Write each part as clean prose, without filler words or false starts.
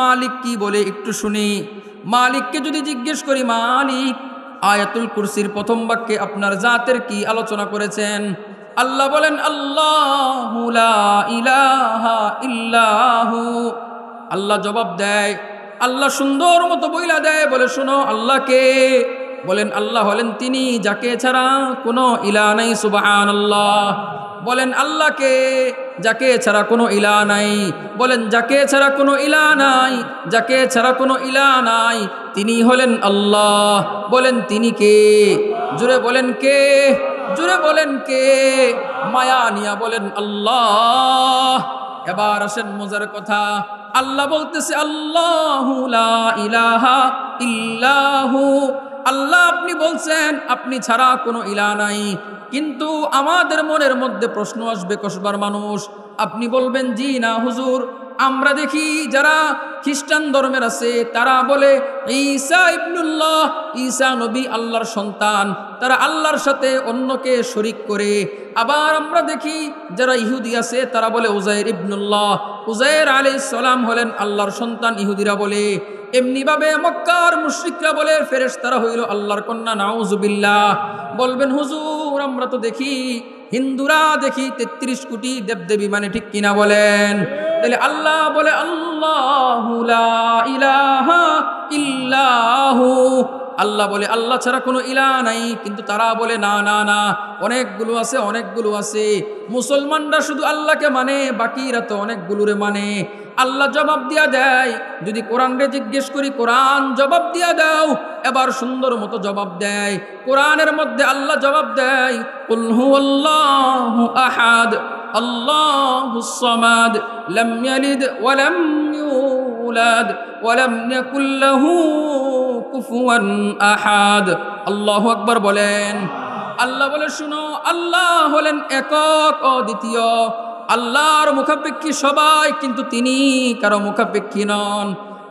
মালিক কি বলে একটু শুনি। মালিককে যদি জিজ্ঞেস করি, মালিক আয়াতুল কুরসির প্রথম বাক্যে আপনার জাতের কি আলোচনা করেছেন? আল্লাহ বলেন, আল্লাহু লা ইলাহা ইল্লাহু। আল্লাহ জবাব দেয়, আল্লাহ সুন্দর মতো বইলা দেয়, বলে শোনো আল্লাহকে। বলেন আল্লাহ হলেন তিনি যাকে ছাড়া কোনো ইলাহ নাই। সুবহানাল্লাহ। বলেন আল্লাহকে, যাকে ছাড়া কোনো ইলাহ নাই। বলেন যাকে ছাড়া কোনো ইলাহ নাই, যাকে ছাড়া কোনো ইলাহ নাই, তিনি হলেন আল্লাহ। বলেন তিনি কে? জুড়ে বলেন কে? জুড়ে বলেন কে? মায়া নিয়া বলেন আল্লাহ। এবার আসেন মজার কথা, আল্লাহ বলতেছে আল্লাহু লা ইলাহা ইল্লাহু। আল্লাহ আপনি বলছেন আপনি ছাড়া কোনো ইলাহ নাই, কিন্তু আমাদের মনের মধ্যে প্রশ্ন আসবে, কসবার মানুষ। আপনি বলবেন জি না হুজুর, আমরা দেখি যারা খ্রিস্টান ধর্মের আছে তারা বলে ঈসা ইবনুল্লাহ, ঈসা নবী আল্লাহর সন্তান, তারা আল্লাহর সাথে অন্যকে শরীক করে। আবার আমরা দেখি যারা ইহুদি আছে তারা বলে উজাইর ইবনুল্লাহ, উজাইর আলাইহিস সালাম হলেন আল্লাহর সন্তান, ইহুদিরা বলে। এমনিভাবে মক্কার মুশরিকরা বলে ফেরেশতারা হইল আল্লাহর কন্যা, নাউজুবিল্লাহ। বলবেন হুজুর আমরা তো দেখি, হিন্দুরা দেখি 33 কোটি দেবদেবী, মানে ঠিক কিনা বলেন? তাহলে আল্লাহ বলে আল্লাহু লা ইলাহা ইল্লাহু। আল্লাহ বলে আল্লাহ ছাড়া কোনো ইলাহ নাই, কিন্তু তারা বলে না না না, অনেকগুলো আছে, অনেকগুলো আছে। মুসলমানরা শুধু আল্লাহকে মানে, বাকিরা তো অনেকগুলোরে মানে। আল্লাহ জবাব দিয়া দেয়, যদি কোরআনরে জিজ্ঞেস করি কোরআন জবাব দিয়া দাও। এবার সুন্দর মতো জবাব দেয়। কোরআনের মধ্যে আল্লাহ জবাব দেয়, কুল হুয়াল্লাহু আহাদ আল্লাহুস সামাদ লাম ইয়ালিদ ওয়া লাম ইউলাদ ওয়া লাম ইয়াকুল লাহু কুফুয়ান আহাদ। আল্লাহু আকবার বলেন। আল্লাহ বলে শুনো, আল্লাহ হলেন একক অদ্বিতীয়। আল্লাহর মুখাপেক্ষী সবাই, কিন্তু তিনি কারো মুখাপেক্ষী নন।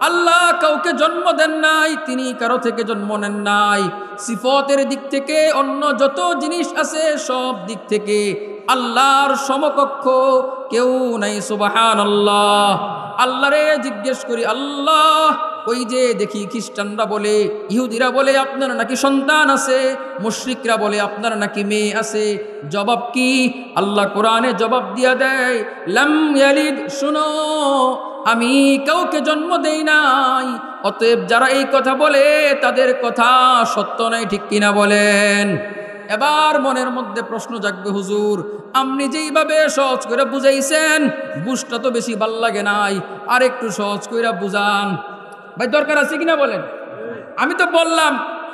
আল্লাহ কাউকে জন্ম দেন নাই, তিনি কারো থেকে জন্ম নেন নাই। সিফতের দিক থেকে অন্য যত জিনিস আছে সব দিক থেকে আল্লাহর সমকক্ষ কেউ নাই। সুবহানাল্লাহ। আল্লাহরে জিজ্ঞেস করি, আল্লাহ ওই যে দেখি খ্রিস্টানরা বলে, ইহুদিরা বলে আপনার নাকি সন্তান আছে, মুশরিকরা বলে আপনার নাকি মেয়ে আছে, জবাব কি? আল্লাহ কোরআনে জবাব দিয়া দেয়, লাম ইয়ালিদ, শুনো আমি কাউকে জন্ম দেই নাই। অতএব যারা এই কথা বলে তাদের কথা সত্য নাই, ঠিক কিনা বলেন? এবার মনের মধ্যে প্রশ্ন জাগবে, হুজুর আপনি যেইভাবে সহজ করে বুঝাইছেন বুঝটা তো বেশি ভাল লাগে নাই, আর একটু সহজ করে বুঝান। ভাই দরকার আছে কিনা বলেন? আমি তো বললাম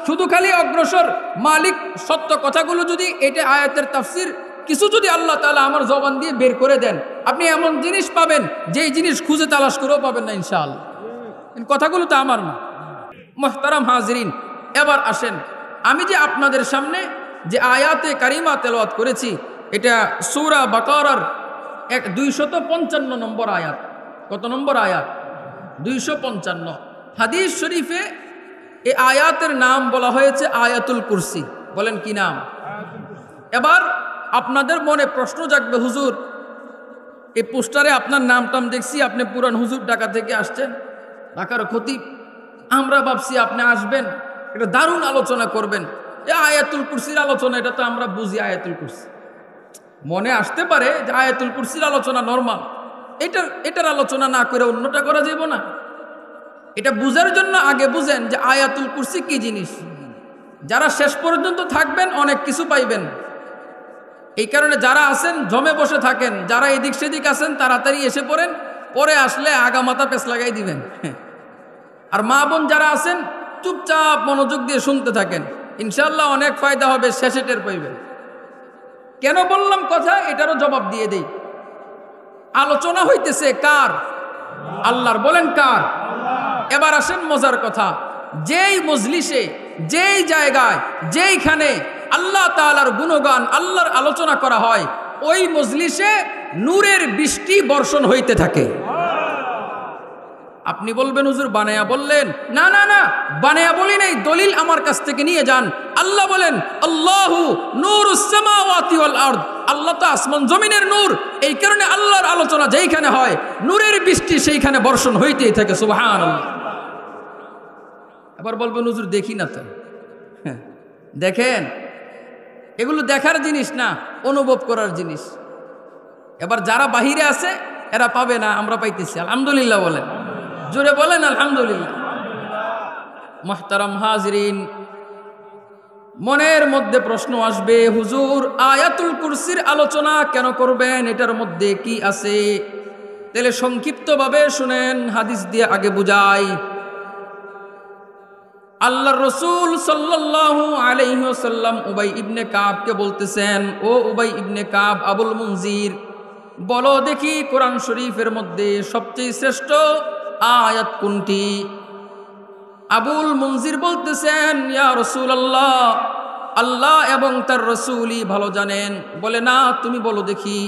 শুধু খালি অগ্রসর, মালিক সত্য কথাগুলো যদি এটা আয়াতের তাফসির কিছু যদি আল্লাহ তাআলা আমার জবান দিয়ে বের করে দেন, আপনি এমন জিনিস পাবেন যেই জিনিস খুঁজে তালাশ করেও পাবেন না ইনশাআল্লাহ। কথাগুলো তো আমার না। মুহতারাম হাজিরিন, এবার আসেন, আমি যে আপনাদের সামনে যে আয়াতে কারিমা তেলাওয়াত করেছি, এটা সূরা বাকারার 255 নম্বর আয়াত। কত নম্বর আয়াত? 255। হাদিস শরীফে এই আয়াতের নাম বলা হয়েছে আয়াতুল কুরসি। বলেন কি নাম? এবার আপনাদের মনে প্রশ্ন জাগবে, হুজুর এই পোস্টারে আপনার নাম টাম দেখছি, আপনি পুরান হুজুর ঢাকা থেকে আসছেন, ঢাকার খতিব, আমরা ভাবছি আপনি আসবেন, এটা দারুণ আলোচনা করবেন। এই আয়াতুল কুরসির আলোচনা, এটা তো আমরা বুঝি আয়াতুল কুরসি। মনে আসতে পারে যে আয়াতুল কুরসির আলোচনা নরমাল, এটার আলোচনা না করে অন্যটা করা যাবে না। এটা বুঝার জন্য আগে বুঝেন যে আয়াতুল কুরসি কি জিনিস। যারা শেষ পর্যন্ত থাকবেন অনেক কিছু পাইবেন। এই কারণে যারা আছেন জমে বসে থাকেন, যারা এদিক সেদিক আছেন তাড়াতাড়ি এসে পড়েন, পরে আসলে আগা মাথা পেছ লাগাই দিবেন। আর মা বোন যারা আছেন চুপচাপ মনোযোগ দিয়ে শুনতে থাকেন, ইনশাআল্লাহ অনেক ফায়দা হবে, শেষে টের পাইবেন। কেন বললাম কথা, এটারও জবাব দিয়ে দেই। আলোচনা হইতেছে কার? আল্লাহর। বলেন কার? এবার আসেন মজার কথা, যেই মজলিসে, যেই জায়গায়, যেইখানে আল্লাহ তাআলার গুণগান, আল্লাহর আলোচনা করা হয়, ওই মজলিসে নূরের বৃষ্টি বর্ষণ হইতে থাকে। আপনি বলবেন হুজুর বানায়া বললেন, না না না, বানায়া বলি নাই, দলিল আমার কাছ থেকে নিয়ে যান। আল্লাহ বলেন আল্লাহু নূরুস সামাওয়াতি ওয়াল আরদ, আল্লাহ তো আসমান জমিনের নূর, এই কারণে আল্লাহর আলোচনা যেইখানে হয় নূরের বৃষ্টি সেইখানে বর্ষণ হইতেই থাকে। সুবহানাল্লাহ। এবার বলবেন হুজুর দেখি না তো। দেখেন, এগুলো দেখার জিনিস না, অনুভব করার জিনিস। এবার যারা বাহিরে আছে এরা পাবে না, আমরা পাইতেছি। আলহামদুলিল্লাহ বলেন, জোরে বলেন আলহামদুলিল্লাহ। মুহতারাম হাজিরিন, মনের মধ্যে প্রশ্ন আসবে, হুজুর আয়াতুল কুরসির আলোচনা কেন করবেন, এটার মধ্যে কি আছে? তাহলে সংক্ষিপ্তভাবে শুনেন, হাদিস দিয়ে আগে বুঝাই। আল্লাহর রাসূল সাল্লাল্লাহু আলাইহি ওয়াসাল্লাম উবাই ইবনে কাবকে বলতেছেন, ও উবাই ইবনে কাব, আবুল মুনজির, বলো দেখি কোরআন শরীফের মধ্যে সবচেয়ে শ্রেষ্ঠ আয়াত কোনটি? আবুল মুনজির বলতেছেন, ইয়া রাসূলুল্লাহ, আল্লাহ এবং তার রাসূলই ভালো জানেন। বলে না, তুমি বলো দেখি।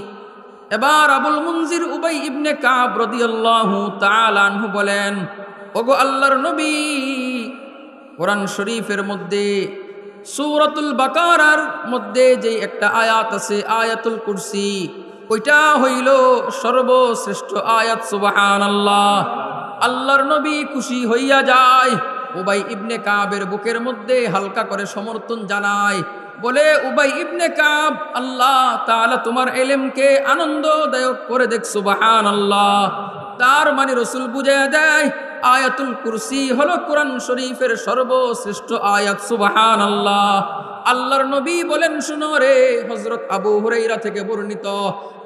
এবার আবুল মুনজির উবাই ইবনে কাব রাদিয়াল্লাহু তাআলা আনহু বলেন, ওগো আল্লাহর নবী, কোরআন শরীফের মধ্যে সূরাতুল বাকারার মধ্যে যে একটা আয়াত আছে, আয়াতুল কুরসি, ওইটা হইল সর্বশ্রেষ্ঠ আয়াত। সুবহানাল্লাহ। আল্লাহর নবী খুশি হইয়া যায়, উবাই ইবনে কাবের বুকের মধ্যে হালকা করে সমর্থন জানায়, বলে, উবাই ইবনে কাব, আল্লাহ তাআলা তোমার ইলমকে আনন্দদায়ক করে দেখ। সুবহানাল্লাহ। তার মানে রাসূল বুঝাইয়া দেয় আয়াতুল কুরসি হলো কোরআন শরীফের সর্বশ্রেষ্ঠ আয়াত। সুবহানাল্লাহ। আল্লাহর নবী বলেন, শুনো রে, হযরত আবু হুরায়রা থেকে বর্ণিত,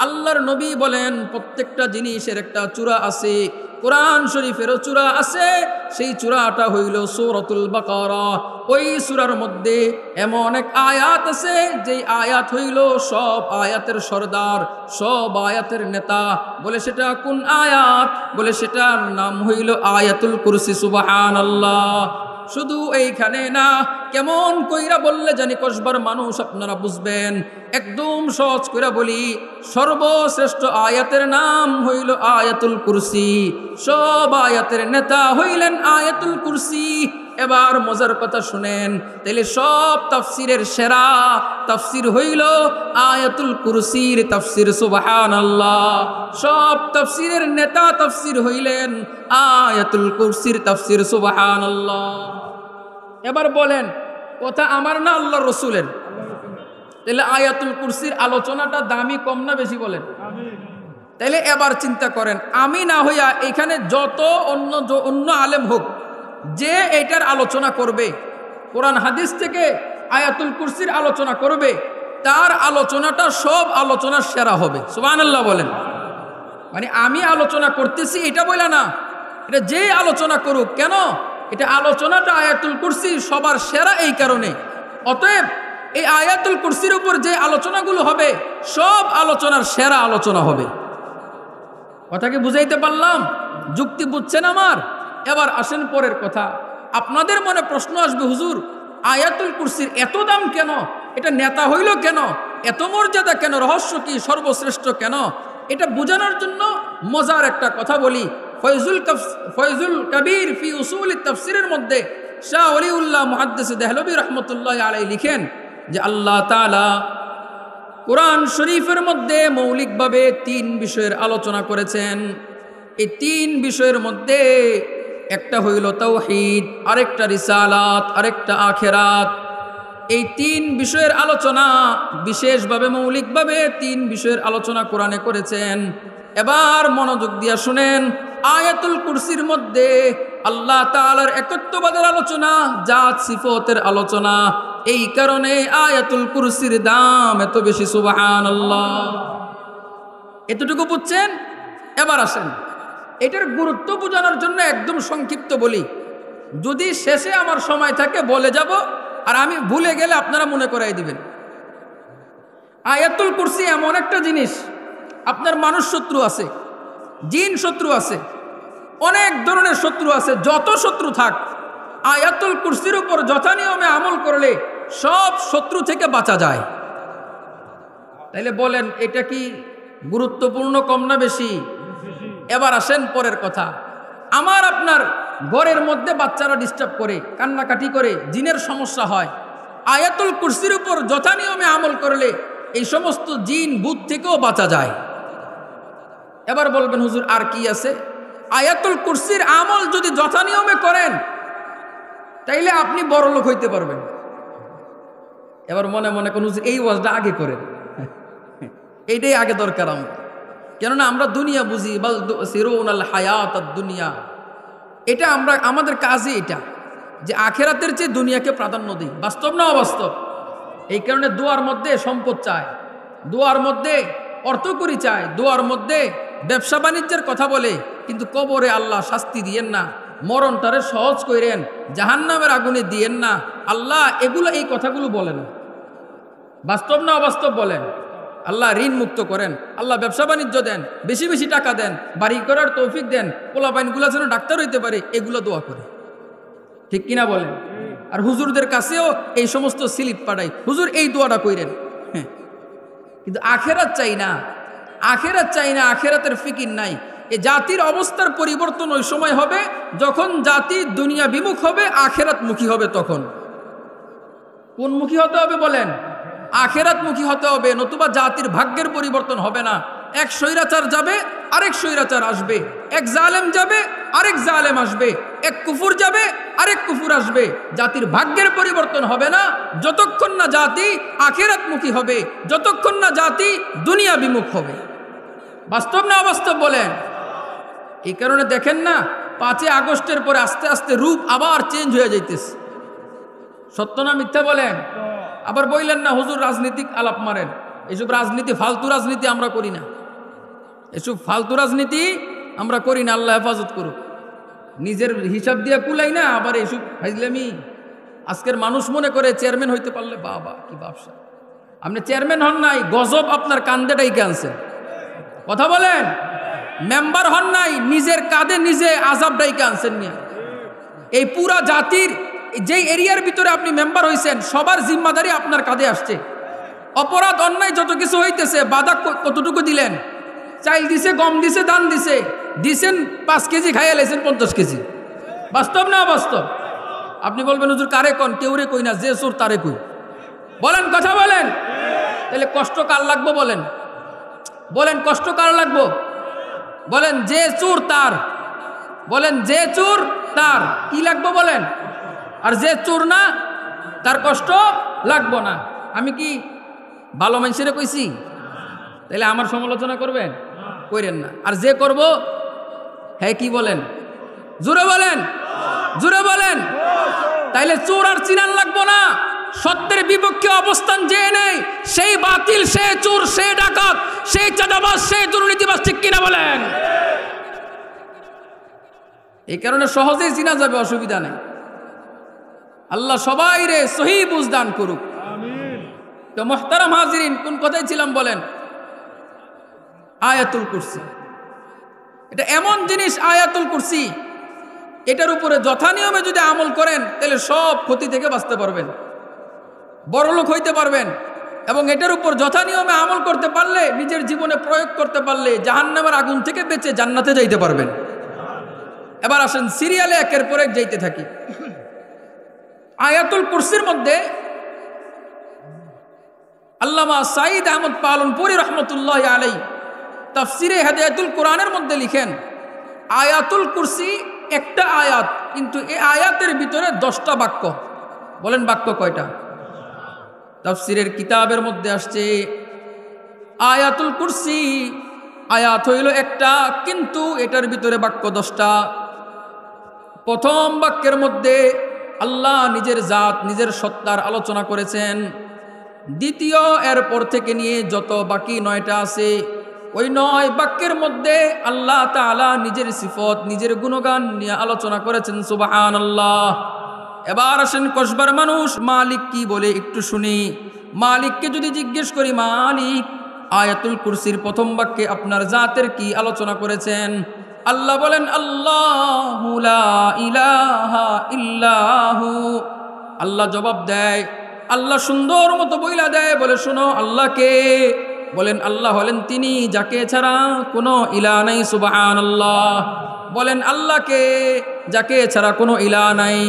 আল্লাহর নবী বলেন, প্রত্যেকটা জিনিসের একটা চূড়া আছে, কোরআন শরীফেরও চূড়া আছে। সেই চূড়াটা হইল সূরাতুল বাকারা। ওই সূরার মধ্যে এমন এক আয়াত আছে, যেই আয়াত হইল সব আয়াতের সরদার, সব আয়াতের নেতা। বলে সেটা কোন আয়াত? বলে সেটার নাম হইল আয়াতুল কুরসি। সুবহানাল্লাহ। শুধু এইখানে না, কেমন কইরা বললে জানি কসবার মানুষ আপনারা বুঝবেন, একদম সহজ কইরা বলি, সর্বশ্রেষ্ঠ আয়াতের নাম হইল আয়াতুল কুরসি, সব আয়াতের নেতা হইলেন আয়াতুল কুরসি। এবার মজার কথা শুনেন, তাইলে সব তাফসিরের সেরা তাফসির হইল আয়াতুল কুরসির তাফসির। সুবহানাল্লাহ। সব তাফসিরের নেতা তাফসির হইলেন আয়াতুল কুরসির তাফসির। সুবহানাল্লাহ। এবার বলেন, কথা আমার না আল্লাহর রাসূলের? তাহলে আয়াতুল কুরসির আলোচনাটা দামি কম না বেশি বলেন? তাইলে এবার চিন্তা করেন, আমি না হইয়া এখানে যত অন্য আলেম হোক, যে এটার আলোচনা করবে, কোরআন হাদিস থেকে আয়াতুল কুরসির আলোচনা করবে, তার আলোচনাটা সব আলোচনার সেরা হবে। সুবহানাল্লাহ বলেন। মানে আমি আলোচনা করতেছি এটা বলে না, এটা যে আলোচনা করুক কেন, এটা আলোচনাটা আয়াতুল কুরসি সবার সেরা এই কারণে। অতএব এই আয়াতুল কুরসির উপর যে আলোচনাগুলো হবে, সব আলোচনার সেরা আলোচনা হবে। কথা কি বুঝাইতে পারলাম? যুক্তি বুঝছেন আমার? এবার আসেন পরের কথা। আপনাদের মনে প্রশ্ন আসবে, হুজুর আয়াতুল কুরসির এত দাম কেন? এটা নেতা হইল কেন? এত মর্যাদা কেন? রহস্য কি? সর্বশ্রেষ্ঠ কেন? এটা বোঝানোর জন্য মজার একটা কথা বলি। ফয়জুল কবির ফি উসুল তাফসিরের মধ্যে শাহ ওলিউল্লাহ মুহাদ্দিস দেহলভী রাহমাতুল্লাহি আলাইহি লিখেন যে আল্লাহ তাআলা কোরআন শরীফের মধ্যে মৌলিকভাবে 3 বিষয়ের আলোচনা করেছেন। এই 3 বিষয়ের মধ্যে একটা হইল তাওহীদ, আরেকটা রিসালাত, আরেকটা আখিরাত। এই 3 বিষয়ের আলোচনা বিশেষভাবে মৌলিকভাবে 3 বিষয়ের আলোচনা কোরআনে করেছেন। এবার মনোযোগ দিয়ে শুনেন, আয়াতুল কুরসির মধ্যে আল্লাহ তাআলার একত্ববাদের আলোচনা, জাত সিফতের আলোচনা। এই কারণে আয়াতুল কুরসির দাম এত বেশি। সুবহানাল্লাহ। এতটুকু বুঝছেন? এবার আসেন, এটার গুরুত্ব বোঝানোর জন্য একদম সংক্ষিপ্ত বলি। যদি শেষে আমার সময় থাকে বলে যাব, আর আমি ভুলে গেলে আপনারা মনে করাই দিবেন। আয়াতুল কুরসি এমন একটা জিনিস, আপনার মানুষ শত্রু আছে, জিন শত্রু আছে, অনেক ধরনের শত্রু আছে। যত শত্রু থাক, আয়াতুল কুরসির উপর যথা নিয়মে আমল করলে সব শত্রু থেকে বাঁচা যায়। তাইলে বলেন, এটা কি গুরুত্বপূর্ণ কম না বেশি? এবার আসেন পরের কথা। আমার আপনার ঘরের মধ্যে বাচ্চারা ডিস্টার্ব করে, কান্নাকাটি করে, জিনের সমস্যা হয়। আয়াতুল কুরসির উপর যথা নিয়মে আমল করলে এই সমস্ত জিন ভূত থেকেও বাঁচা যায়। এবার বলবেন হুজুর আর কি আছে? আয়াতুল কুরসির আমল যদি যথানিয়মে করেন তাইলে আপনি বড় লোক হইতে পারবেন। এবার মনে মনে কোন হুজুর এই ওয়াজটা আগে করেন, এইটাই আগে দরকার আমার, কেননা আমরা দুনিয়া বুঝি, বাল সিরুনাল হায়াতাদ দুনিয়া, এটা আমরা আমাদের কাজে এটা যে আখেরাতের চেয়ে দুনিয়াকে প্রাধান্য দিই। বাস্তব না অবাস্তব? এই কারণে দোয়ার মধ্যে সম্পদ চায়, দোয়ার মধ্যে অর্থকরী চায়, দোয়ার মধ্যে ব্যবসা বাণিজ্যের কথা বলে, কিন্তু কবরে আল্লাহ শাস্তি দিয়েন না, মরণটারে সহজ করেন, জাহান্নামের আগুনে দিয়েন না আল্লাহ, এগুলো এই কথাগুলো বলেন। বাস্তব না অবাস্তব বলেন? আল্লাহ ঋণ মুক্ত করেন, আল্লাহ ব্যবসা বাণিজ্য দেন, বেশি বেশি টাকা দেন, বাড়ি করার তৌফিক দেন, পোলাপাইনগুলা যেন ডাক্তার হইতে পারে, এগুলো দোয়া করে, ঠিক কিনা বলেন? আর হুজুরদের কাছেও এই সমস্ত স্লিপ পাঠাই, হুজুর এই দোয়াটা কইরেন, হ্যাঁ, কিন্তু আখেরাত চাই না, আখেরাত চাই না, আখেরাতের ফিকির নাই। এই জাতির অবস্থার পরিবর্তন ওই সময় হবে যখন জাতি দুনিয়া বিমুখ হবে, আখেরাত মুখী হবে। তখন কোন মুখী হতে হবে বলেন? আখেরাত মুখী হতে হবে, নতুবা জাতির ভাগ্যের পরিবর্তন হবে না। এক স্বৈরাচার যাবে, আরেক স্বৈরাচার আসবে, এক জালেম যাবে, আরেক জালেম আসবে, এক কুফুর যাবে, আরেক কুফুর আসবে। জাতির ভাগ্যের পরিবর্তন হবে না যতক্ষণ না জাতি আখেরাত মুখী হবে, যতক্ষণ না জাতি দুনিয়া বিমুখ হবে। বাস্তব না অবাস্তব বলেন? এই কারণে দেখেন না 5 আগস্টের পরে আস্তে আস্তে রূপ আবার চেঞ্জ হয়ে যাইতেছে। সত্য না মিথ্যা বলেন? আবার বললেন না হুজুর রাজনীতিক আলাপ মারেন, এসব রাজনীতি ফালতু রাজনীতি আমরা করি না, এসব ফালতু রাজনীতি আমরা করি না, আল্লাহ হেফাজত করুক। নিজের হিসাব দিয়ে কুলাই না, আবার এসব ফাইজলামি। আজকের মানুষ মনে করে চেয়ারম্যান হইতে পারলে বাবা কি ব্যবসা। আপনি চেয়ারম্যান হন নাই, গজব আপনার কান্দে ডাইকে আনছেন, কথা বলেন। মেম্বার হন নাই, নিজের কাঁধে নিজে আজাব ডাইকে আনছেন নিয়ে। এই পুরা জাতির যেই এরিয়ার ভিতরে আপনি মেম্বার হইছেন, সবার জিম্মাদারি আপনার কাঁধে আসছে। অপরাধ অন্যায় যত কিছু হইতেছে, বাধা কতটুকু দিলেন? চাইল দিছে, গম দিছে, ধান দিছে, দিছেন 5 কেজি, খাইয়া লাইছেন 50 কেজি। বাস্তব না অবাস্তব? আপনি বলবেন হুজুর কারে কন? কেউরে কই না, যে চোর তারে কই। বলেন, কথা বলেন। তাহলে কষ্ট কার লাগবো বলেন? বলেন কষ্ট কার লাগবো? বলেন যে চোর তার, বলেন যে চোর তার কি লাগবো বলেন? আর যে চোর না তার কষ্ট লাগবো না। আমি কি ভালো মানুষের কইছি? তাহলে আমার সমালোচনা করবেন? কইরেন না। আর যে করব, হ্যাঁ কি বলেন? জোরে বলেন, জোরে বলেন। তাইলে চোর আর চিনান লাগবো না। সত্যের বিপক্ষে অবস্থান যে নেই, সেই বাতিল, সে চোর, সে ডাকাত, সেই চাঁদাবাজ, সে দুর্নীতিবাজ, ঠিক কিনা বলেন? এই কারণে সহজেই চিনা যাবে, অসুবিধা নেই। আল্লাহ সবাই রে সহি বুঝ দান করুক। তো মুহতারাম হাজিরিন, কোন কথাই ছিলাম বলেন? আয়াতুল কুরসি এটা এমন জিনিস, আয়াতুল কুরসি এটার উপরে যথানিয়মে যদি আমল করেন তাহলে সব ক্ষতি থেকে বাঁচতে পারবেন, বড়লোক হইতে পারবেন। এবং এটার উপর যথানিয়মে আমল করতে পারলে, নিজের জীবনে প্রয়োগ করতে পারলে, জাহান্নামের আগুন থেকে বেঁচে জান্নাতে যাইতে পারবেন। এবার আসেন সিরিয়ালে একের পর এক যাইতে থাকি। আয়াতুল কুরসির মধ্যে আল্লামা সাঈদ আহমদ পালনপুরি রহমতুল্লাহ আলাইহি তাফসিরে হাদিয়াতুল কোরআনের মধ্যে লিখেন, আয়াতুল কুরসি একটা আয়াত, কিন্তু এই আয়াতের ভিতরে 10টা বাক্য। বলেন বাক্য কয়টা? তাফসিরের কিতাবের মধ্যে আসছে আয়াতুল কুরসি আয়াত হইল একটা, কিন্তু এটার ভিতরে বাক্য 10টা। প্রথম বাক্যের মধ্যে আল্লাহ নিজের জাত, নিজের সত্তার আলোচনা করেছেন। দ্বিতীয় এরপর থেকে নিয়ে যত বাকি 9টা আছে, ওই 9 বাক্যের মধ্যে আল্লাহ তাআলা নিজের সিফত, নিজের গুণগান নিয়ে আলোচনা করেছেন। সুবহানাল্লাহ। এবার আসেন কসবার মানুষ, মালিক কি বলে একটু শুনি। মালিককে যদি জিজ্ঞেস করি, মালিক আয়াতুল কুরসির প্রথম বাক্যে আপনার জাতের কি আলোচনা করেছেন? আল্লাহ বলেন, আল্লাহু লা ইলাহা ইল্লাহু। আল্লাহ জবাব দেয়, আল্লাহ সুন্দর মতো বইলা দেয়, বলে শোনো আল্লাহকে, বলেন আল্লাহ হলেন তিনি যাকে ছাড়া কোনো ইলাহ নাই, সুবহানাল্লাহ। বলেন আল্লাহকে, যাকে ছাড়া কোনো ইলাহ নাই।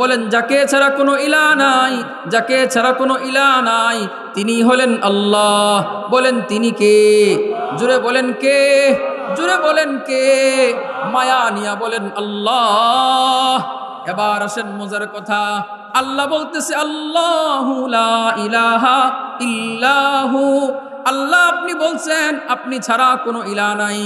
বলেন যাকে ছাড়া কোনো ইলাহ নাই, যাকে ছাড়া কোনো ইলাহ নাই, তিনি হলেন আল্লাহ। বলেন তিনি কে? জোরে বলেন কে? জোরে বলেন কে? মায়া নিয়া বলেন আল্লাহ। এবার আসেন মজার কথা, আল্লাহ বলতেছে আল্লাহু লা ইলাহা ইল্লাহু। আল্লাহ আপনি বলছেন আপনি ছাড়া কোনো ইলাহ নাই,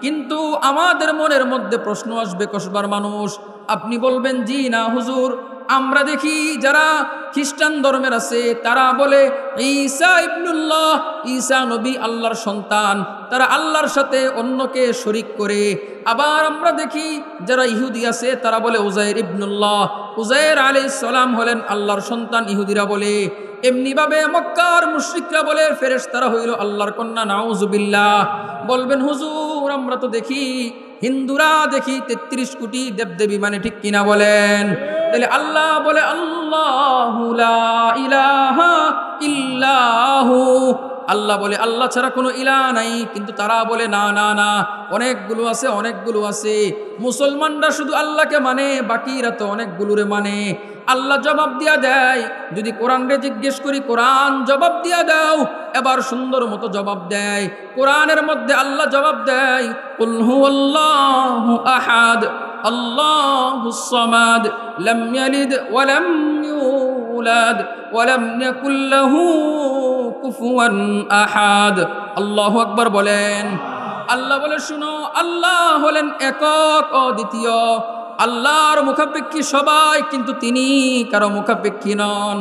কিন্তু আমাদের মনের মধ্যে প্রশ্ন আসবে, কসবার মানুষ, আপনি বলবেন জি না হুজুর, আমরা দেখি যারা খ্রিস্টান ধর্মের আছে তারা বলে ঈসা ইবনুল্লাহ, ঈসা নবী আল্লাহর সন্তান, তারা আল্লাহর সাথে অন্যকে শরীক করে। আবার আমরা দেখি যারা ইহুদি আছে তারা বলে উজাইর ইবনুল্লাহ, উজাইর আলাইহিস সালাম হলেন আল্লাহর সন্তান, ইহুদিরা বলে। এমনিভাবে মক্কার মুশরিকরা বলে ফেরেশতারা হইল আল্লাহর কন্যা, নাউজুবিল্লাহ। বলবেন হুজুর আমরা তো দেখি, হিন্দুরা দেখি 33 কোটি দেবদেবী, মানে ঠিক কিনা বলেন? তাহলে আল্লাহ বলে আল্লাহু লা ইলাহা ইল্লাহু। আল্লাহ বলে আল্লাহ ছাড়া কোনো ইলাহ নাই, কিন্তু তারা বলে না না না, অনেকগুলো আছে, অনেকগুলো আছে। মুসলমানরা শুধু আল্লাহকে মানে, বাকিরা তো অনেকগুলোরে মানে। আল্লাহ জবাব দিয়া দেয়, যদি কোরআনরে জিজ্ঞেস করি কোরআন জবাব দিয়া দাও, এবার সুন্দর মতো জবাব দেয়। কোরআনের মধ্যে আল্লাহ জবাব দেয় কুল হুয়াল্লাহু আহাদ আল্লাহুস সামাদ লাম ইয়ালিদ ওয়া লাম ইউলাদ ওয়া লাম ইয়াকুল লাহু কুফুয়ান আহাদ। আল্লাহু আকবার বলেন। আল্লাহ বলে শুনো, আল্লাহ হলেন একক অদ্বিতীয়, আল্লাহর মুখাপেক্ষী সবাই, কিন্তু তিনি কারো মুখাপেক্ষী নন।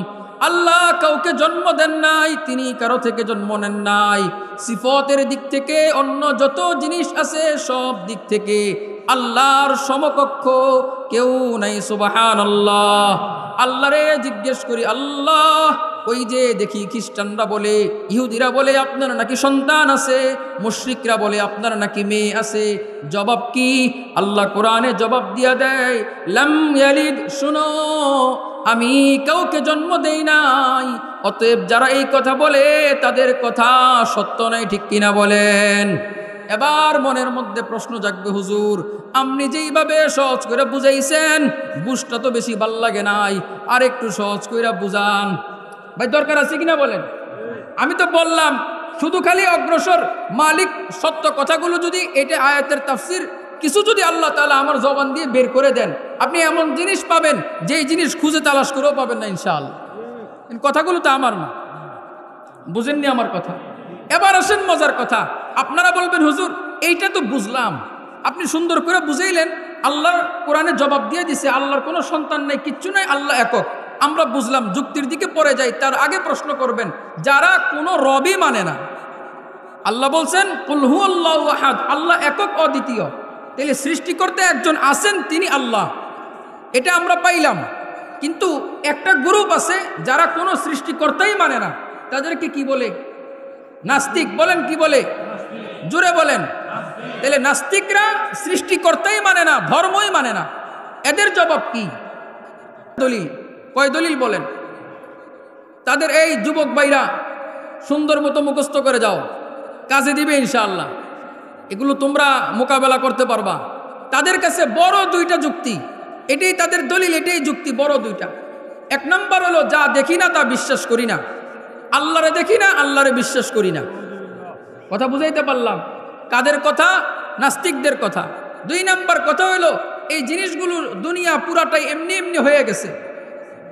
আল্লাহ কাউকে জন্ম দেন নাই, তিনি কারো থেকে জন্ম নেন নাই। সিফতের দিক থেকে অন্য যত জিনিস আছে সব দিক থেকে আল্লাহর সমকক্ষ কেউ নাই, সুবহানাল্লাহ। আল্লাহরে জিজ্ঞেস করি আল্লাহ, ওই যে দেখি খ্রিস্টানরা বলে, ইহুদিরা বলে আপনার নাকি সন্তান আছে, মুশরিকরা বলে আপনার নাকি মেয়ে আছে, জবাব কি? আল্লাহ কোরআনে জবাব দিয়া দেয় লাম ইয়ালিদ, শুনো আমি কাউকে জন্ম দেই নাই। অতএব যারা এই কথা বলে তাদের কথা সত্য নয়, ঠিক কিনা বলেন? এবার মনের মধ্যে প্রশ্ন জাগবে, হুজুর আপনি যেইভাবে সহজ করে বুঝাইছেন বুঝটা তো বেশি ভাল লাগে নাই, আর একটু সহজ করে বুঝান। ভাই দরকার আছে কিনা বলেন? আমি তো বললাম শুধু খালি অগ্রসর মালিক সত্য কথাগুলো, যদি এটা আয়াতের তাফসির কিছু যদি আল্লাহ তাআলা আমার জবান দিয়ে বের করে দেন, আপনি এমন জিনিস পাবেন যেই জিনিস খুঁজে তালাশ করেও পাবেন না ইনশাআল্লাহ। কথাগুলো তো আমার না, বুঝেননি আমার কথা। এবার আসেন মজার কথা, আপনারা বলবেন হুজুর এইটা তো বুঝলাম, আপনি সুন্দর করে বুঝাইলেন, আল্লাহর কোরআনে জবাব দিয়ে দিছে আল্লাহর কোনো সন্তান নাই, কিচ্ছু নাই, আল্লাহ একক। আমরা বুঝলাম, যুক্তির দিকে পড়ে যাই, তার আগে প্রশ্ন করবেন যারা কোনো রবই মানে না। আল্লাহ বলছেন কুল হুয়াল্লাহু আহাদ, আল্লাহ একক অদ্বিতীয়, তাহলে সৃষ্টিকর্তা একজন আছেন, তিনি আল্লাহ, এটা আমরা পাইলাম। কিন্তু একটা গ্রুপ আছে যারা কোনো সৃষ্টিকর্তাই মানে না, তাদেরকে কি বলে? নাস্তিক। বলেন কি বলে? জোরে বলেন। তাহলে নাস্তিকরা সৃষ্টিকর্তাই মানে না, ধর্মই মানে না, এদের জবাব কি? দলিল, কয় দলিল বলেন? তাদের এই যুবক ভাইরা সুন্দর মতো মুখস্থ করে যাও, কাজে দিবে ইনশাআল্লাহ, এগুলো তোমরা মোকাবেলা করতে পারবা। তাদের কাছে বড় দুইটা যুক্তি, এটাই তাদের দলিল, এটাই যুক্তি, বড় দুইটা। এক নম্বর হলো যা দেখি না তা বিশ্বাস করি না, আল্লাহরে দেখি না, আল্লাহরে বিশ্বাস করি না। কথা বুঝাইতে পারলাম? কাদের কথা? নাস্তিকদের কথা। দুই নাম্বার কথা হইলো এই জিনিসগুলোর দুনিয়া পুরাটাই এমনি এমনি হয়ে গেছে।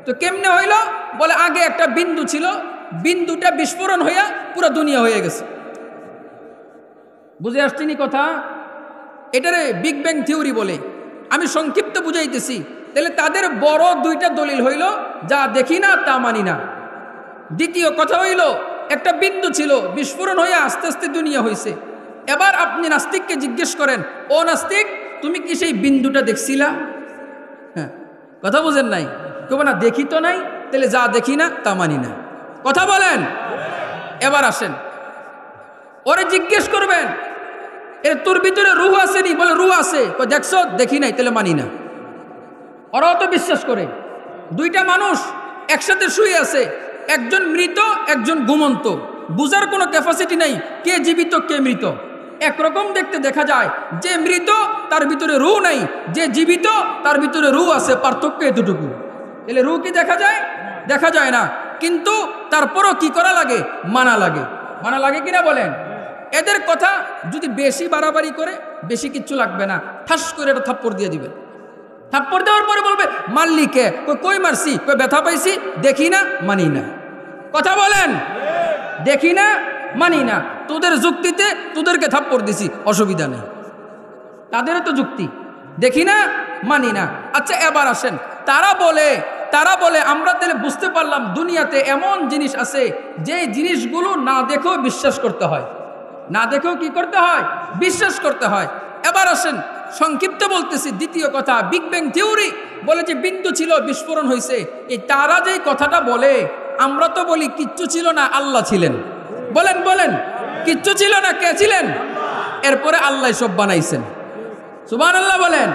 তো কেমনে হইল? বলে আগে একটা বিন্দু ছিল, বিন্দুটা বিস্ফোরণ হইয়া পুরো দুনিয়া হয়ে গেছে। বুঝে আসছেনি কথা? এটারে বিগ ব্যাং থিওরি বলে। আমি সংক্ষিপ্ত বুঝাইতেছি। তাহলে তাদের বড় দুইটা দলিল হইল যা দেখি না তা মানি না। দ্বিতীয় কথা হইল একটা বিন্দু ছিল, বিস্ফোরণ হইয়া আস্তে আস্তে দুনিয়া হয়েছে। এবার আপনি নাস্তিককে জিজ্ঞেস করেন, ও নাস্তিক তুমি কি সেই বিন্দুটা দেখছিলা? হ্যাঁ, কথা বুঝেন নাই? কেউ না দেখি তো নাই, তাহলে যা দেখি না তা মানি না। কথা বলেন। এবার আসেন, ওরে জিজ্ঞেস করবেন এর তোর ভিতরে রূহ আসেনি? বলে রূহ আছে। দেখছো? দেখি নাই, তাহলে মানি না। ওরাও তো বিশ্বাস করে। দুইটা মানুষ একসাথে শুয়ে আছে, একজন মৃত একজন ঘুমন্ত, বুঝার কোনো ক্যাপাসিটি নেই কে জীবিত কে মৃত। একরকম দেখতে দেখা যায়, যে মৃত তার ভিতরে রূহ নাই, যে জীবিত তার ভিতরে রূহ আছে, পার্থক্য এতটুকু। এলে রূহ কি দেখা যায়? দেখা যায় না, কিন্তু তারপরও কি করা লাগে? মানা লাগে। মানা লাগে কিনা বলেন? এদের কথা যদি বেশি বাড়াবাড়ি করে, বেশি কিচ্ছু লাগবে না, ঠাস করে একটা থাপ্পড় দিয়ে দিবে। থাপ্পড় দেওয়ার পরে বলবে মাল্লিকে, কই মারছি? কই ব্যথা পাইছি, দেখি না, মানি না। কথা বলেন, দেখি না, মানি না। তোদের যুক্তিতে তোদেরকে থাপ্পড় দিছি, অসুবিধা নেই। তাদেরও তো যুক্তি, দেখি না, মানি না। আচ্ছা এবার আসেন, তারা বলে আমরা তাহলে বুঝতে পারলাম দুনিয়াতে এমন জিনিস আছে যে জিনিসগুলো না দেখেও বিশ্বাস করতে হয়, না দেখেও কি করতে হয়? বিশ্বাস করতে হয়। এবার আসেন, সংক্ষিপ্ত বলতেছি। দ্বিতীয় কথা, বিগ ব্যাং থিওরি বলে যে বিন্দু ছিল, বিস্ফোরণ হয়েছে। এই তারা যেই কথাটা বলে, আমরা তো বলি কিচ্ছু ছিল না, আল্লাহ ছিলেন। বলেন বলেন, কিচ্ছু ছিল না, কে ছিলেন? এরপরে আল্লাহ সব বানাইছেন। সুবহানাল্লাহ বলেন।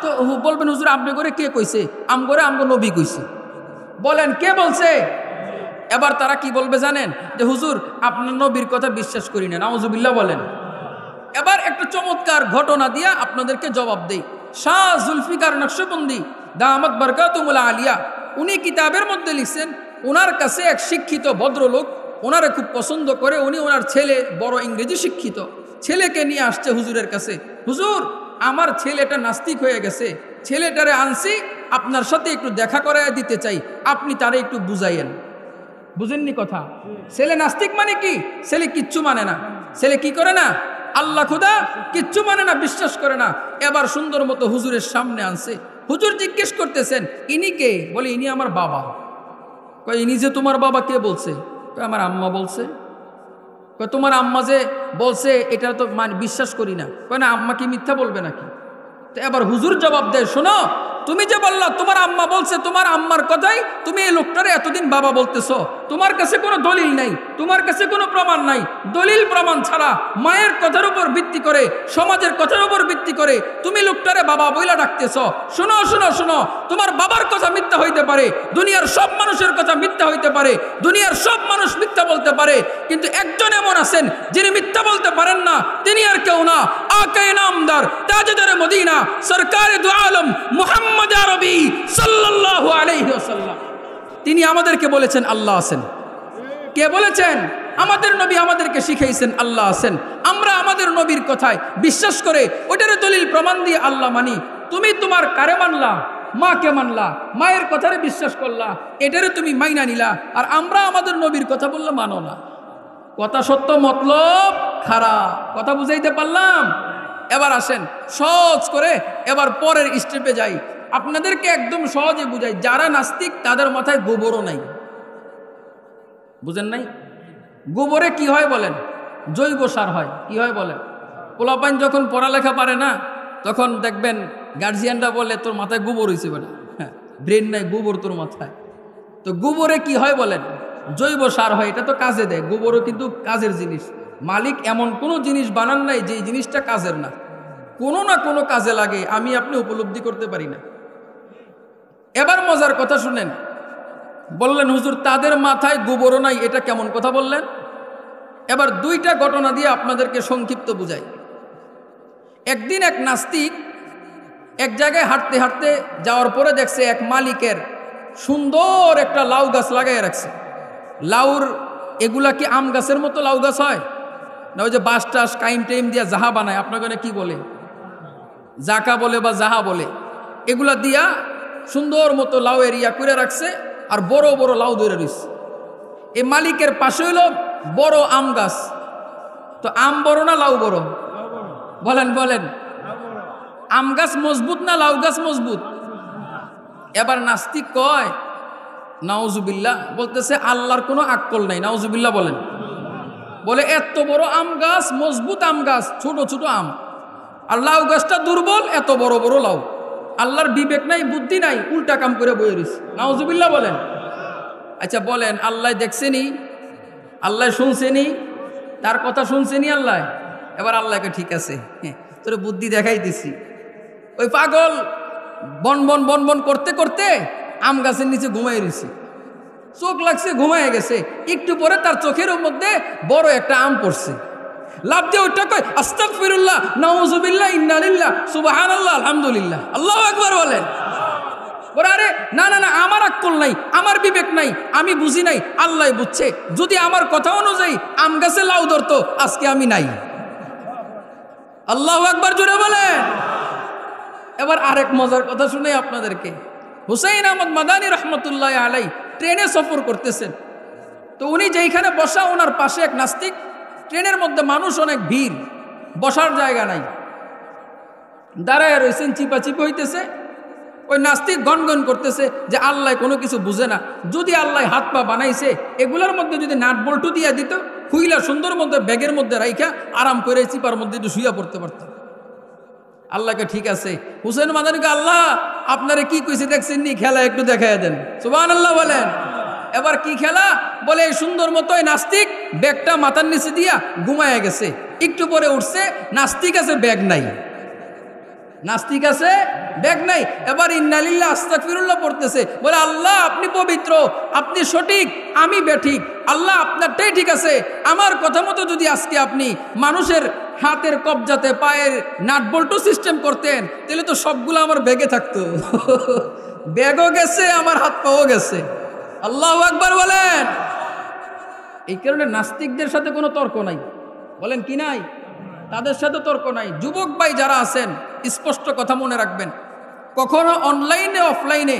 তো বলবেন হুজুর আপনি করে কে কইছে? আমগো নবী কইছে। বলেন কে বলছে? এবার তারা কি বলবে জানেন? যে হুজুর আপনার নবীর কথা বিশ্বাস করি না, নাউজুবিল্লাহ বলেন। এবার একটা চমৎকার ঘটনা দিয়া আপনাদেরকে জবাব দেই। শাহ জুলফিকার নকশবন্দি দামাত বরকাতুহুল আলিয়া, উনি কিতাবের মধ্যে লিখছেন, ওনার কাছে এক শিক্ষিত ভদ্রলোক ওনারে খুব পছন্দ করে। উনি ওনার ছেলে বড় ইংরেজি শিক্ষিত, ছেলেকে নিয়ে আসছে হুজুরের কাছে। হুজুর আমার ছেলেটা নাস্তিক হয়ে গেছে, ছেলেটারে আনছি, আপনার সাথে একটু দেখা করায় দিতে চাই, আপনি তারে একটু বুঝাইয়েন। বুঝেননি কথা? ছেলে নাস্তিক মানে কি? ছেলে কিচ্ছু মানে না। ছেলে কি করে না? আল্লাহ খুদা কিচ্ছু মানে না, বিশ্বাস করে না। এবার সুন্দর মতো হুজুরের সামনে আনছে। হুজুর জিজ্ঞেস করতেছেন ইনি কে? বলে ইনি আমার বাবা। কয় ইনি যে তোমার বাবা? কে বলছে? কয় আমার আম্মা বলছে। কয় তোমার আম্মা যে বলছে এটা তো বিশ্বাস করি না। কয় না, আম্মা কি মিথ্যা বলবে নাকি? তো এবার হুজুর জবাব দেয়, শোনো, তুমি যে বললা তোমার আম্মা বলছে, তোমার আম্মার কথাই তুমি এই লোকটারে এতদিন বাবা বলতেছো, তোমার কাছে কোনো দলিল নাই, তোমার কাছে কোনো প্রমাণ নাই। দলিল প্রমাণ ছাড়া মায়ের কথার উপর ভিত্তি করে, সমাজের কথার উপর ভিত্তি করে তুমি লোকটারে বাবা বইলা ডাকতেছো। শোনো শোনো শোনো, তোমার বাবার কথা মিথ্যা হইতে পারে, দুনিয়ার সব মানুষের কথা মিথ্যা হইতে পারে, দুনিয়ার সব মানুষ মিথ্যা বলতে পারে, কিন্তু একজন এমন আছেন যিনি মিথ্যা বলতে পারেন না। তিনি আর কেউ না, আকে নামদার তাজদার মদিনা সরকারে দু আলম মুহাম্মদ আরবি সাল্লাল্লাহু আলাইহি ওয়াসাল্লাম। তিনি আমাদেরকে বলেছেন আল্লাহ আছেন। কে বলেছেন? আমাদের নবী আমাদেরকে শিখাইছেন আল্লাহ আছেন। আমরা আমাদের নবীর কথায় বিশ্বাস করে ওটারে দলিল প্রমাণ দিয়ে আল্লাহ মানি। তুমি তোমার কারে মানলা? মাকে মানলা, মায়ের কথারে বিশ্বাস করলা, এটারে তুমি মাইনা নিলা। আর আমরা আমাদের নবীর কথা বললে মানো না। কথা সত্য, মতলব খারাপ। কথা বুঝাইতে পারলাম? এবার আসেন সহজ করে, এবার পরের স্টেপে যাই। আপনাদেরকে একদম সহজে বুঝাই। যারা নাস্তিক তাদের মাথায় গোবরও নাই। বুঝেন নাই? গোবরে কি হয় বলেন? জৈব সার হয়। কি হয় বলেন? পোলাপাইন যখন পড়ালেখা পারে না, তখন দেখবেন গার্জিয়ানরা বলে তোর মাথায় গোবর হয়েছে বেটা, হ্যাঁ ব্রেন নাই, গোবর তোর মাথায়। তো গোবরে কি হয় বলেন? জৈব সার হয়। এটা তো কাজে দেয়। গোবরও কিন্তু কাজের জিনিস। মালিক এমন কোনো জিনিস বানান নাই যে জিনিসটা কাজের না, কোনো না কোনো কাজে লাগে, আমি আপনি উপলব্ধি করতে পারি না। এবার মজার কথা শুনেন। বললেন হুজুর তাদের মাথায় গোবরও নাই, এটা কেমন কথা বললেন? এবার দুইটা ঘটনা দিয়ে আপনাদেরকে সংক্ষিপ্ত বুঝাই। একদিন এক নাস্তিক এক জায়গায় হাঁটতে হাঁটতে যাওয়ার পরে দেখছে এক মালিকের সুন্দর একটা লাউ গাছ লাগাই রাখছে। লাউর এগুলা কি আম গাছের মতো লাউ গাছ হয় না? ওই যে বাঁশ টাস কাইম টাইম দিয়া জাহা বানায়, আপনাকে কি বলে? জাকা বলে বা জাহা বলে। এগুলা দিয়া সুন্দর মতো লাউ এরিয়া করে রাখছে, আর বড় বড় লাউ ধরে রয়েছে। এই মালিকের পাশে হইল বড় আম গাছ। তো আম বড় না লাউ বড়? বলেন বলেন। আম গাছ মজবুত না লাউ গাছ মজবুত? এবার নাস্তিক কয় নাউজুবিল্লাহ, বলতেছে আল্লাহর কোনো আক্কল নাই। নাউজুবিল্লাহ বলেন। বলে এত বড় আম গাছ, মজবুত আম গাছ, ছোট ছোট আম, আর লাউ গাছটা দুর্বল, এত বড় বড় লাউ। আল্লাহর বিবেক নাই, বুদ্ধি নাই, উল্টা কাম করে বয়ে রয়েছে। নাউজুবিল্লাহ বলেন। আচ্ছা বলেন, আল্লাহ দেখছেনি? আল্লাহ শুনছেনি? তার কথা শুনছেনি আল্লাহ? এবার আল্লাহকে ঠিক আছে, তোর বুদ্ধি দেখাই দিছি। ওই পাগল বন বন বন বন করতে করতে আম গাছের নিচে ঘুমাই রয়েছে। চোখ লাগছে, ঘুমায় গেছে। একটু পরে তার চোখের মধ্যে বড় একটা আম পড়ছে। লাভ দিয়ে ওইটা কয় আস্তাগফিরুল্লাহ, নাউযুবিল্লাহ, ইন্না লিল্লাহ, সুবহানাল্লাহ, আলহামদুলিল্লাহ, আল্লাহু আকবার বলেন। বলে আরে না না না, আমার আক্কল নাই, আমার বিবেক নাই, আমি বুঝি নাই, আল্লাহ বুঝছে। যদি আমার কথা অনুযায়ী আম গাছে লাউ ধরতো, আজকে আমি নাই। আল্লাহু আকবার জোরে বলেন। এবার আরেক মজার কথা শুনে আপনাদেরকে। হুসাইন আহমদ মাদানী রহমতুল্লাহ আলাই ট্রেনে সফর করতেছেন। তো উনি যেইখানে বসা, ওনার পাশে এক নাস্তিক। ট্রেনের মধ্যে মানুষ অনেক ভিড়, বসার জায়গা নাই, দাঁড়ায় রয়েছেন, চিপাচিপি হইতেছে। ওই নাস্তিক গনগন করতেছে যে আল্লাহ কোনো কিছু বুঝে না, যদি আল্লাহ হাত পা বানাইছে এগুলোর মধ্যে যদি নাট বল্টু দিয়ে দিত, খুইলা সুন্দর মধ্যে ব্যাগের মধ্যে রাইখা আরাম করে চিপার মধ্যে একটু শুইয়া পড়তে পারত। আল্লাহকে ঠিক আছে। হুসেন মাদানীকে আল্লাহ আপনারে কি কইছে দেখছেন নি, খেলা একটু দেখাইয়া দেন, সুবহানাল্লাহ বলেন। এবার কি খেলা বলে, এই সুন্দর মতো এই নাস্তিক ব্যাগটা মাথার নিচে দিয়া ঘুমায়া গেছে। একটু পরে উঠছে, নাস্তিক আছে ব্যাগ নাই, নাস্তিক আছে ব্যাগ নাই। এবার ইন্না লিল্লাহ আস্তাগফিরুল্লাহ পড়তেছে, বলে আল্লাহ আপনি পবিত্র, আপনি সঠিক, আমি বেঠিক, আল্লাহ আপনারটাই ঠিক আছে। আমার কথা মতো যদি আজকে আপনি মানুষের হাতের কবজাতে পায়ের নাট বল্টু সিস্টেম করতেন, তাহলে তো সবগুলো আমার ব্যাগে থাকতো। ব্যাগও গেছে, আমার হাত পাও গেছে। আল্লাহু আকবার বলেন। এই কারণে নাস্তিকদের সাথে কোনো তর্ক নাই, বলেন কি নাই? তাদের সাথে তর্ক নাই। যুবক ভাই যারা আছেন, স্পষ্ট কথা মনে রাখবেন, কখনো অনলাইনে অফলাইনে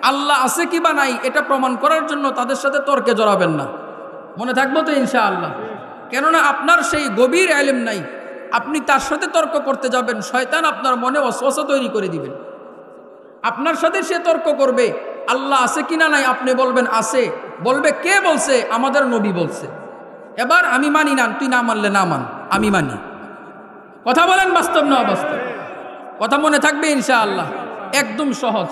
আল্লাহ আছে কি বা নাই এটা প্রমাণ করার জন্য তাদের সাথে তর্কে জড়াবেন না। মনে থাকবো তো ইনশাআল্লাহ? কেননা আপনার সেই গভীর ইলম নাই, আপনি তার সাথে তর্ক করতে যাবেন, শয়তান আপনার মনে ওয়াসওয়াসা তৈরি করে দিবেন। আপনার সাথে সে তর্ক করবে, আল্লাহ আছে কিনা নাই, আপনি বলবেন আছে, বলবে কে বলছে? আমাদের নবী বলছে। এবার আমি মানি না, তুই না মানলে না মান, আমি মানি। কথা বলেন, বাস্তব না অবাস্তব? কথা মনে থাকবে ইনশাআল্লাহ। একদম সহজ,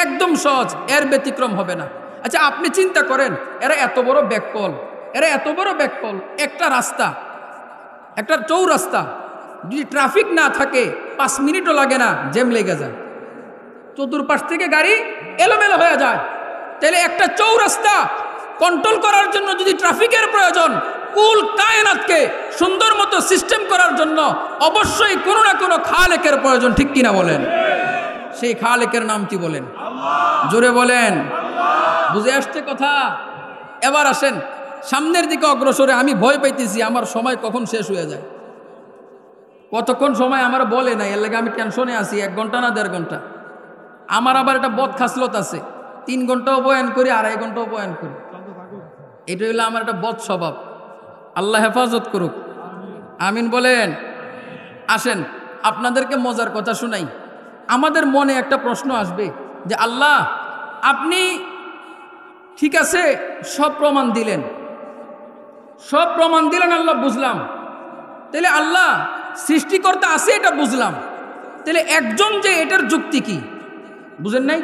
একদম সহজ, এর ব্যতিক্রম হবে না। আচ্ছা আপনি চিন্তা করেন, এরা এত বড় ব্যাককল, এরা এত বড় ব্যাককল, একটা রাস্তা, একটা চৌরাস্তা, যদি ট্রাফিক না থাকে 5 মিনিটও লাগে না, জ্যাম লেগে যায়, চতুর্পাশ থেকে গাড়ি এলোমেলো হয়ে যায়। তাহলে একটা চৌরাস্তা কন্ট্রোল করার জন্য যদি ট্রাফিকের প্রয়োজন, কুল কায়নাতকে সুন্দর মতো সিস্টেম করার জন্য অবশ্যই কোনো না কোনো খালেকের প্রয়োজন, ঠিক কিনা বলেন? সেই খালেকের নাম কি বলেন? জোরে বলেন। বুঝে আসছে কথা? এবার আসেন সামনের দিকে অগ্রসরে। আমি ভয় পাইতেছি আমার সময় কখন শেষ হয়ে যায়। কতক্ষণ সময় আমার বলে নাই, এর লাগে আমি টেনশনে আছি। 1 ঘন্টা না 1.5 ঘন্টা। আমার আবার একটা বদ খাসলত আছে, 3 ঘন্টাও বয়ান করি, 2.5 ঘন্টাও বয়ান করি। এটা হলো আমার একটা বদ স্বভাব। আল্লাহ হেফাজত করুক, আমিন বলেন। আসেন আপনাদেরকে মজার কথা শুনাই। আমাদের মনে একটা প্রশ্ন আসবে যে আল্লাহ আপনি ঠিক আছে সব প্রমাণ দিলেন, সব প্রমাণ দিলেন, আল্লাহ বুঝলাম। তাহলে আল্লাহ সৃষ্টিকর্তা আছে এটা বুঝলাম, তাহলে একজন যে এটার যুক্তি কি? বুঝেন নাই?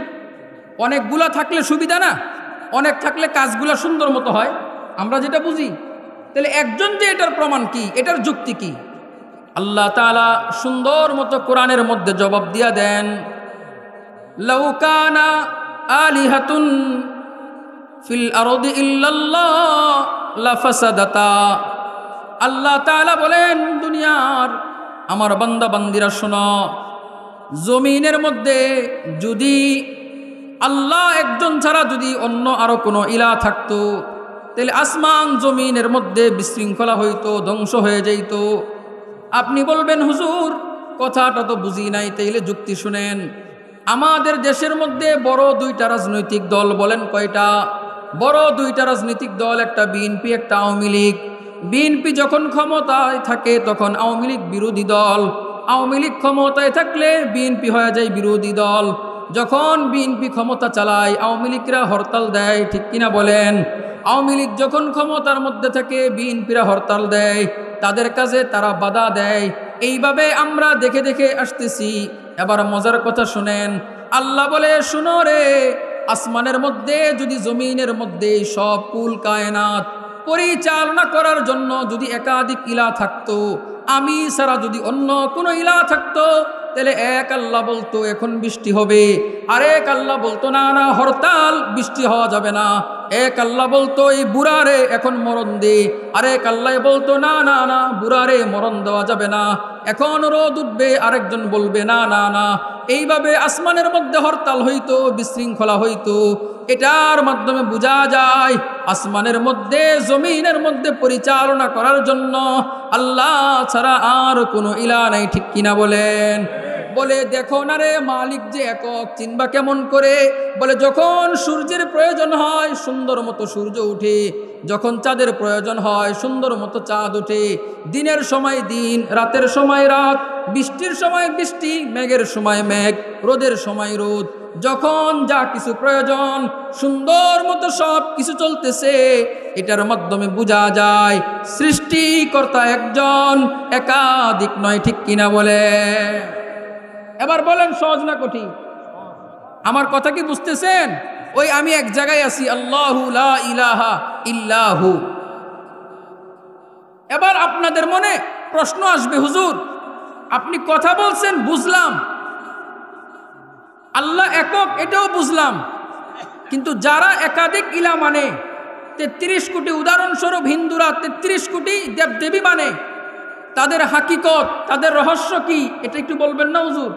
অনেকগুলা থাকলে সুবিধা না, অনেক থাকলে কাজগুলা সুন্দর মতো হয়, আমরা যেটা বুঝি। তাহলে একজন যে এটার প্রমাণ কি, এটার যুক্তি কি? আল্লাহ তাআলা সুন্দর মতো কোরআনের মধ্যে জবাব দিয়া দেন, লাউ কানা আলিহাতুন ফিল আরদি ইল্লাল্লাহ লাফাসাদাতা। আল্লাহ তাআলা বলেন, দুনিয়ার আমার বান্দা বান্দিরা শোনো, জমিনের মধ্যে যদি আল্লাহ একজন ছাড়া যদি অন্য আরো কোনো ইলাহ থাকতো, তাহলে আসমান জমিনের মধ্যে বিশৃঙ্খলা হইতো, ধ্বংস হয়ে যাইত। আপনি বলবেন হুজুর কথাটা তো বুঝি নাই, তাইলে যুক্তি শুনেন। আমাদের দেশের মধ্যে বড় 2টা রাজনৈতিক দল, বলেন কয়টা? বড় 2টা রাজনৈতিক দল, একটা বিএনপি, একটা আওয়ামী লীগ। বিএনপি যখন ক্ষমতায় থাকে তখন আওয়ামী লীগ বিরোধী দল, আওয়ামী লীগ ক্ষমতায় থাকলে বিএনপি হয়ে যায় বিরোধী দল। যখন বিএনপি ক্ষমতা চালায় আওয়ামী লীগরা হরতাল দেয়, ঠিক কিনা বলেন? আওয়ামী লীগ যখন ক্ষমতার মধ্যে থাকে বিএনপিরা হরতাল দেয়, তাদের কাজে তারা বাধা দেয়। এইভাবে আমরা দেখে দেখে আসতেছি। এবার মজার কথা শুনেন, আল্লাহ বলে শুনো রে, আসমানের মধ্যে যদি জমিনের মধ্যে সব কুল কায়নাত পরিচালনা করার জন্য যদি একাধিক ইলাহ থাকতো, আমি ছাড়া যদি অন্য কোনো ইলাহ থাকতো, তাহলে এক আল্লাহ বলতো এখন বৃষ্টি হবে, আরেক আল্লাহ বলতো না না হরতাল, বৃষ্টি হওয়া যাবে না। এক আল্লাহ বলতো এই বুড়ারে এখন মরণ দে, আরেক আল্লাহ বলতো না না না বুড়ারে মরণ দেওয়া যাবে না, এখন রোদ উঠবে, আরেকজন বলবে না না না। এইভাবে আসমানের মধ্যে হরতাল হইতো, বিশৃঙ্খলা হইতো। এটার মাধ্যমে বোঝা যায় আসমানের মধ্যে জমিনের মধ্যে পরিচালনা করার জন্য আল্লাহ ছাড়া আর কোনো ইলা নাই, ঠিক কিনা বলেন? বলে দেখো না রে মালিক যে একক, চিনবা কেমন করে? বলে যখন সূর্যের প্রয়োজন হয় সুন্দর মতো সূর্য উঠে, যখন চাঁদের প্রয়োজন হয় সুন্দর মতো চাঁদ ওঠে, দিনের সময় দিন, রাতের সময় রাত, বৃষ্টির সময় বৃষ্টি, মেঘের সময় মেঘ, রোদের সময় রোদ, যখন যা কিছু প্রয়োজন সুন্দর মতো সব কিছু চলতেছে। এটার মাধ্যমে বোঝা যায় সৃষ্টিকর্তা একজন, একাধিক নয়, ঠিক কিনা বলে? এবার বলেন সহজ না কঠিন? আমার কথা কি বুঝতেছেন? ওই আমি এক জায়গায় আছি, আল্লাহু লা ইলাহা ইল্লাহু। এবার আপনাদের মনে প্রশ্ন আসবে, হুজুর আপনি কথা বলছেন বুঝলাম, আল্লাহ একক এটাও বুঝলাম, কিন্তু যারা একাধিক ইলা মানে 33 কোটি, উদাহরণস্বরূপ হিন্দুরা 33 কোটি দেবদেবী মানে, তাদের হাকিকত, তাদের রহস্য কি, এটা একটু বলবেন না হুজুর?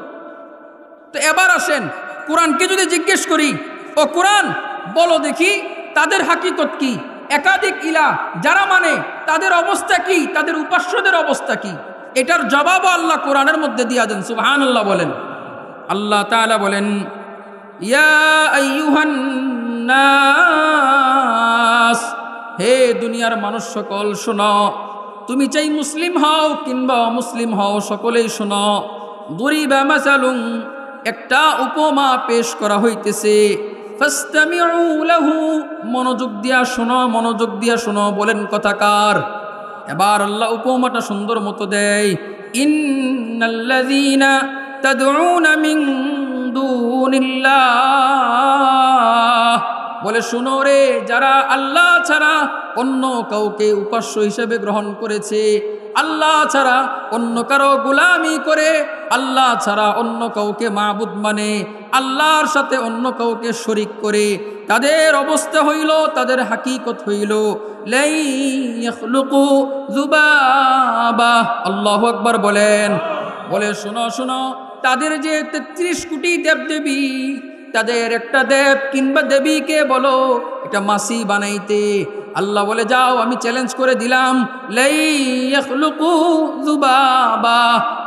তো এবার আসেন কোরআনকে যদি জিজ্ঞেস করি, ও কোরআন বলো দেখি তাদের হাকিকত কি, একাধিক ইলা যারা মানে তাদের অবস্থা কি, তাদের উপাস্যদের অবস্থা কি? এটার জবাবও আল্লাহ কোরআনের মধ্যে দিয়া দেন। সুবহানাল্লাহ বলেন। আল্লাহ তাআলা বলেন, ইয়া আইয়ুহান নাস, হে দুনিয়ার মানুষ সকল শোনো, তুমি চাই মুসলিম হও কিংবা অমুসলিম হও, সকলেই শোনো। দুরিবা মাসালুন, একটা উপমা পেশ করা হইতেছে, ফাসতামিউ লাহু, মনোযোগ দিয়া শোনো, মনোযোগ দিয়া শোনো। বলেন কথাকার? এবার আল্লাহ উপমাটা সুন্দর মতো দেয়, ইন্নাল্লাযীনা তাদউনা মিন দুনিল্লাহ, বলে শুনো রে, যারা আল্লাহ ছাড়া অন্য কাউকে উপাস্য হিসেবে গ্রহণ করেছে, আল্লাহ ছাড়া অন্য কারো গোলামি করে, আল্লাহ ছাড়া অন্য কাউকে মাবুদ মানে, আল্লাহর সাথে অন্য কাউকে শরীক করে, তাদের অবস্থা হইল, তাদের হাকিকত হইল লা ইয়াখলুকু যুবাবা। আল্লাহু আকবার বলেন। বলে শোনো শোনো, তাদের যে 33 কোটি দেবদেবী, তাদের একটা দেব কিংবা দেবীকে বলো এটা মাসি বানাইতে, আল্লাহ বলে যাও আমি চ্যালেঞ্জ করে দিলাম, লা ইয়াখলুকু যুবাবা,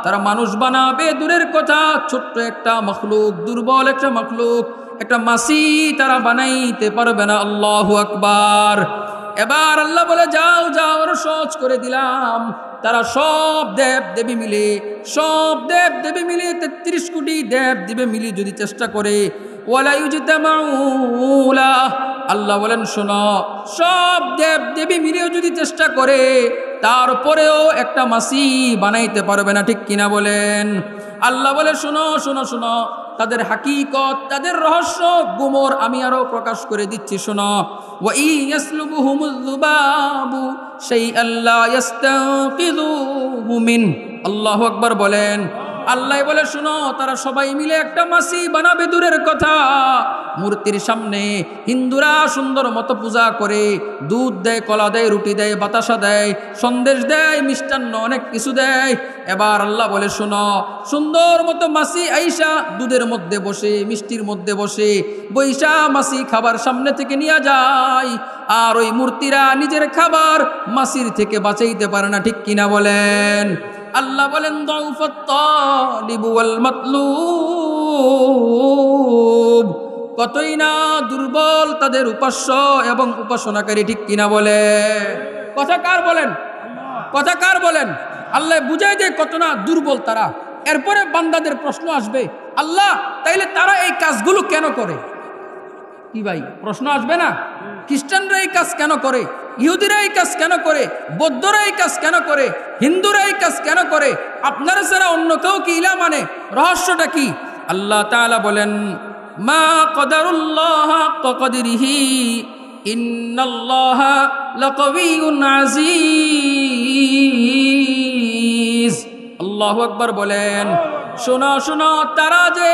তারা মানুষ বানাবে দূরের কথা, ছোট্ট একটা মখলুক, দুর্বল একটা মখলুক, একটা মাসি তারা বানাইতে পারবে না। আল্লাহু আকবার। এবার আল্লাহ বলে যাও যাও, আরো সহজ করে দিলাম, তারা সব দেব দেবী মিলে, সব দেব দেবী মিলে 33 কোটি দেব দেবী মিলে যদি চেষ্টা করে, ওয়ালা ইউজতামাউলা, আল্লাহ বলেন শোনো, সব দেব দেবী মিলেও যদি চেষ্টা করে, তারপরেও একটা মাসি বানাইতে পারবে না, ঠিক কিনা বলেন? আল্লাহ বলে শোনো শোনো শোনো, তাদের হাকিকত, তাদের রহস্য গুমর আমি আরো প্রকাশ করে দিচ্ছি, শোনো। ওয়া ইয়াসলুবুহুমুয যুবাবু শাইআন লা ইস্তানকিযুহু মিন। আল্লাহু আকবার বলেন। আল্লাহ বলে শোনো, তারা সবাই মিলে একটা মাসি বানাবে দূরের কথা, মূর্তির সামনে হিন্দুরা সুন্দর মতো পূজা করে, দুধ দেয়, কলা দেয়, রুটি দেয়, বাতাসা দেয়, সন্দেশ দেয়, মিষ্টান্ন অনেক কিছু দেয়। এবার আল্লাহ বলে শোনো, সুন্দর মতো মাসি আইসা দুধের মধ্যে বসে, মিষ্টির মধ্যে বসে, বৈশা মাসি খাবার সামনে থেকে নিয়ে যায়, আর ওই মূর্তিরা নিজের খাবার মাসির থেকে বাঁচাইতে পারে না, ঠিক কিনা বলেন? আল্লাহ বলেন দাউফাত তালিবু ওয়াল মাতলুব, কতই না দুর্বল তাদের উপাস্য এবং উপাসনাকারী, ঠিক কিনা বলে? কথা কার বলেন? কথা কার বলেন? আল্লাহ বুঝায় যে কত না দুর্বল তারা। এরপরে বান্দাদের প্রশ্ন আসবে, আল্লাহ তাইলে তারা এই কাজগুলো কেন করে? কি ভাই প্রশ্ন আসবে না? খ্রিস্টানরা এই কাজ কেন করে? ইহুদিরা এই কাজ কেন করে? বৌদ্ধরা এই কাজ কেন করে? হিন্দুরা এই কাজ কেন করে? আপনারা ছাড়া অন্য কেউ কি ইলা মানে? রহস্যটা কি? আল্লাহ তাআলা বলেন, মা কদারুল্লাহ হাক্কা কদরিহি ইন্নাল্লাহা লাকাবিয়্যুন আজিজ। আল্লাহু আকবার বলেন। শোনো শোনো, তারা যে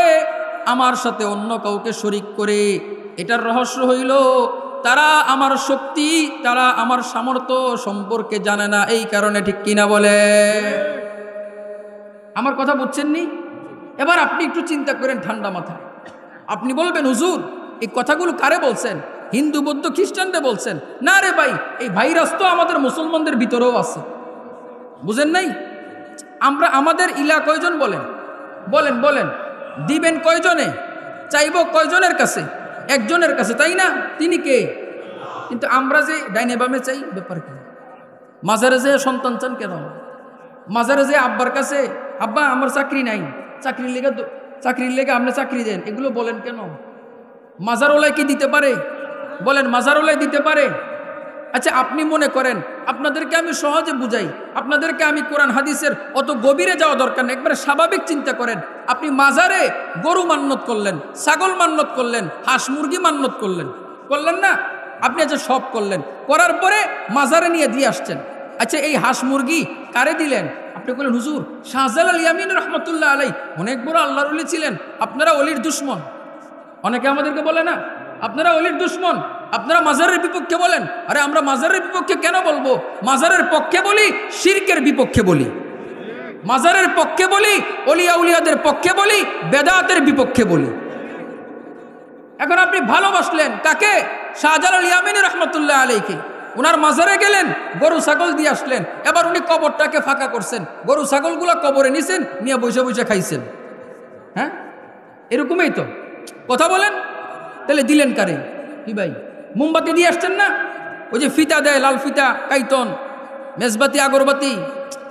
আমার সাথে অন্য কাউকে শরিক করে। এটার রহস্য হইল তারা আমার শক্তি, তারা আমার সামর্থ্য সম্পর্কে জানে না, এই কারণে। ঠিক কিনা বলে? আমার কথা বুঝছেন নি? এবার আপনি একটু চিন্তা করেন ঠান্ডা মাথায়। আপনি বলবেন হুজুর এই কথাগুলো কারে বলছেন? হিন্দু বৌদ্ধ খ্রিস্টানদের বলছেন? না রে ভাই, এই ভাইরাস তো আমাদের মুসলমানদের ভিতরেও আছে। বুঝেন নাই? আমরা আমাদের ইলা কয়জন বলেন? বলেন বলেন, দিবেন কয়জনে? চাইব কয়জনের কাছে? একজনের কাছে, তাই না? তিনি কে? কিন্তু আমরা যে ডাইনে বামে চাই, ব্যাপার কি? মাজারে যে সন্তান চান কেন? মাজারে যে আব্বার কাছে, আব্বা আমার চাকরি নাই, চাকরির লেগে আপনি চাকরি দেন, এগুলো বলেন কেন? মাজারওয়ালায় কি দিতে পারে? বলেন, মাজারওয়ালায় দিতে পারে? আচ্ছা আপনি মনে করেন, আপনাদেরকে আমি সহজে বুঝাই, আপনাদেরকে আমি কোরআন হাদিসের অত গভীরে যাওয়া দরকার নেই, একবারে স্বাভাবিক চিন্তা করেন। আপনি মাজারে গরু মান্নত করলেন, ছাগল মান্নত করলেন, হাঁস মুরগি মান্নত করলেন, করলেন না? আপনি আচ্ছা সব করলেন, করার পরে মাজারে নিয়ে দিয়ে আসছেন। আচ্ছা এই হাঁস মুরগি কারে দিলেন? আপনি বললেন হুজুর শাহজালাল ইয়ামিন রহমতুল্লাহ আলাই অনেক বড় আল্লাহর ওলি ছিলেন, আপনারা ওলির দুশ্মন। অনেকে আমাদেরকে বলে না আপনারা ওলির দুশ্মন, আপনারা মাজারের বিপক্ষে বলেন। আরে আমরা মাজারের বিপক্ষে কেন বলবো? মাজারের পক্ষে বলি, শিরকের বিপক্ষে বলি। মাজারের পক্ষে বলি, ওলিয়া উলিয়াদের পক্ষে বলি, বেদাতের বিপক্ষে বলি। এখন আপনি ভালোবাসলেন কাকে? শাহজালাল ইয়ামিনী রহমতুল্লাহ আলাইকে। ওনার মাজারে গেলেন, গরু ছাগল দিয়ে আসলেন, এবার উনি কবরটাকে ফাঁকা করছেন, গরু ছাগলগুলো কবরে নিছেন, নিয়ে বসে বসে খাইছেন। হ্যাঁ, এরকমই তো কথা বলেন। তাহলে দিলেন কারে? কি ভাই, মোমবাতি দিয়ে আসছেন না? ওই যে ফিতা দেয়, লাল ফিতা, কাইতন, মেজবাতি, আগরবাতি,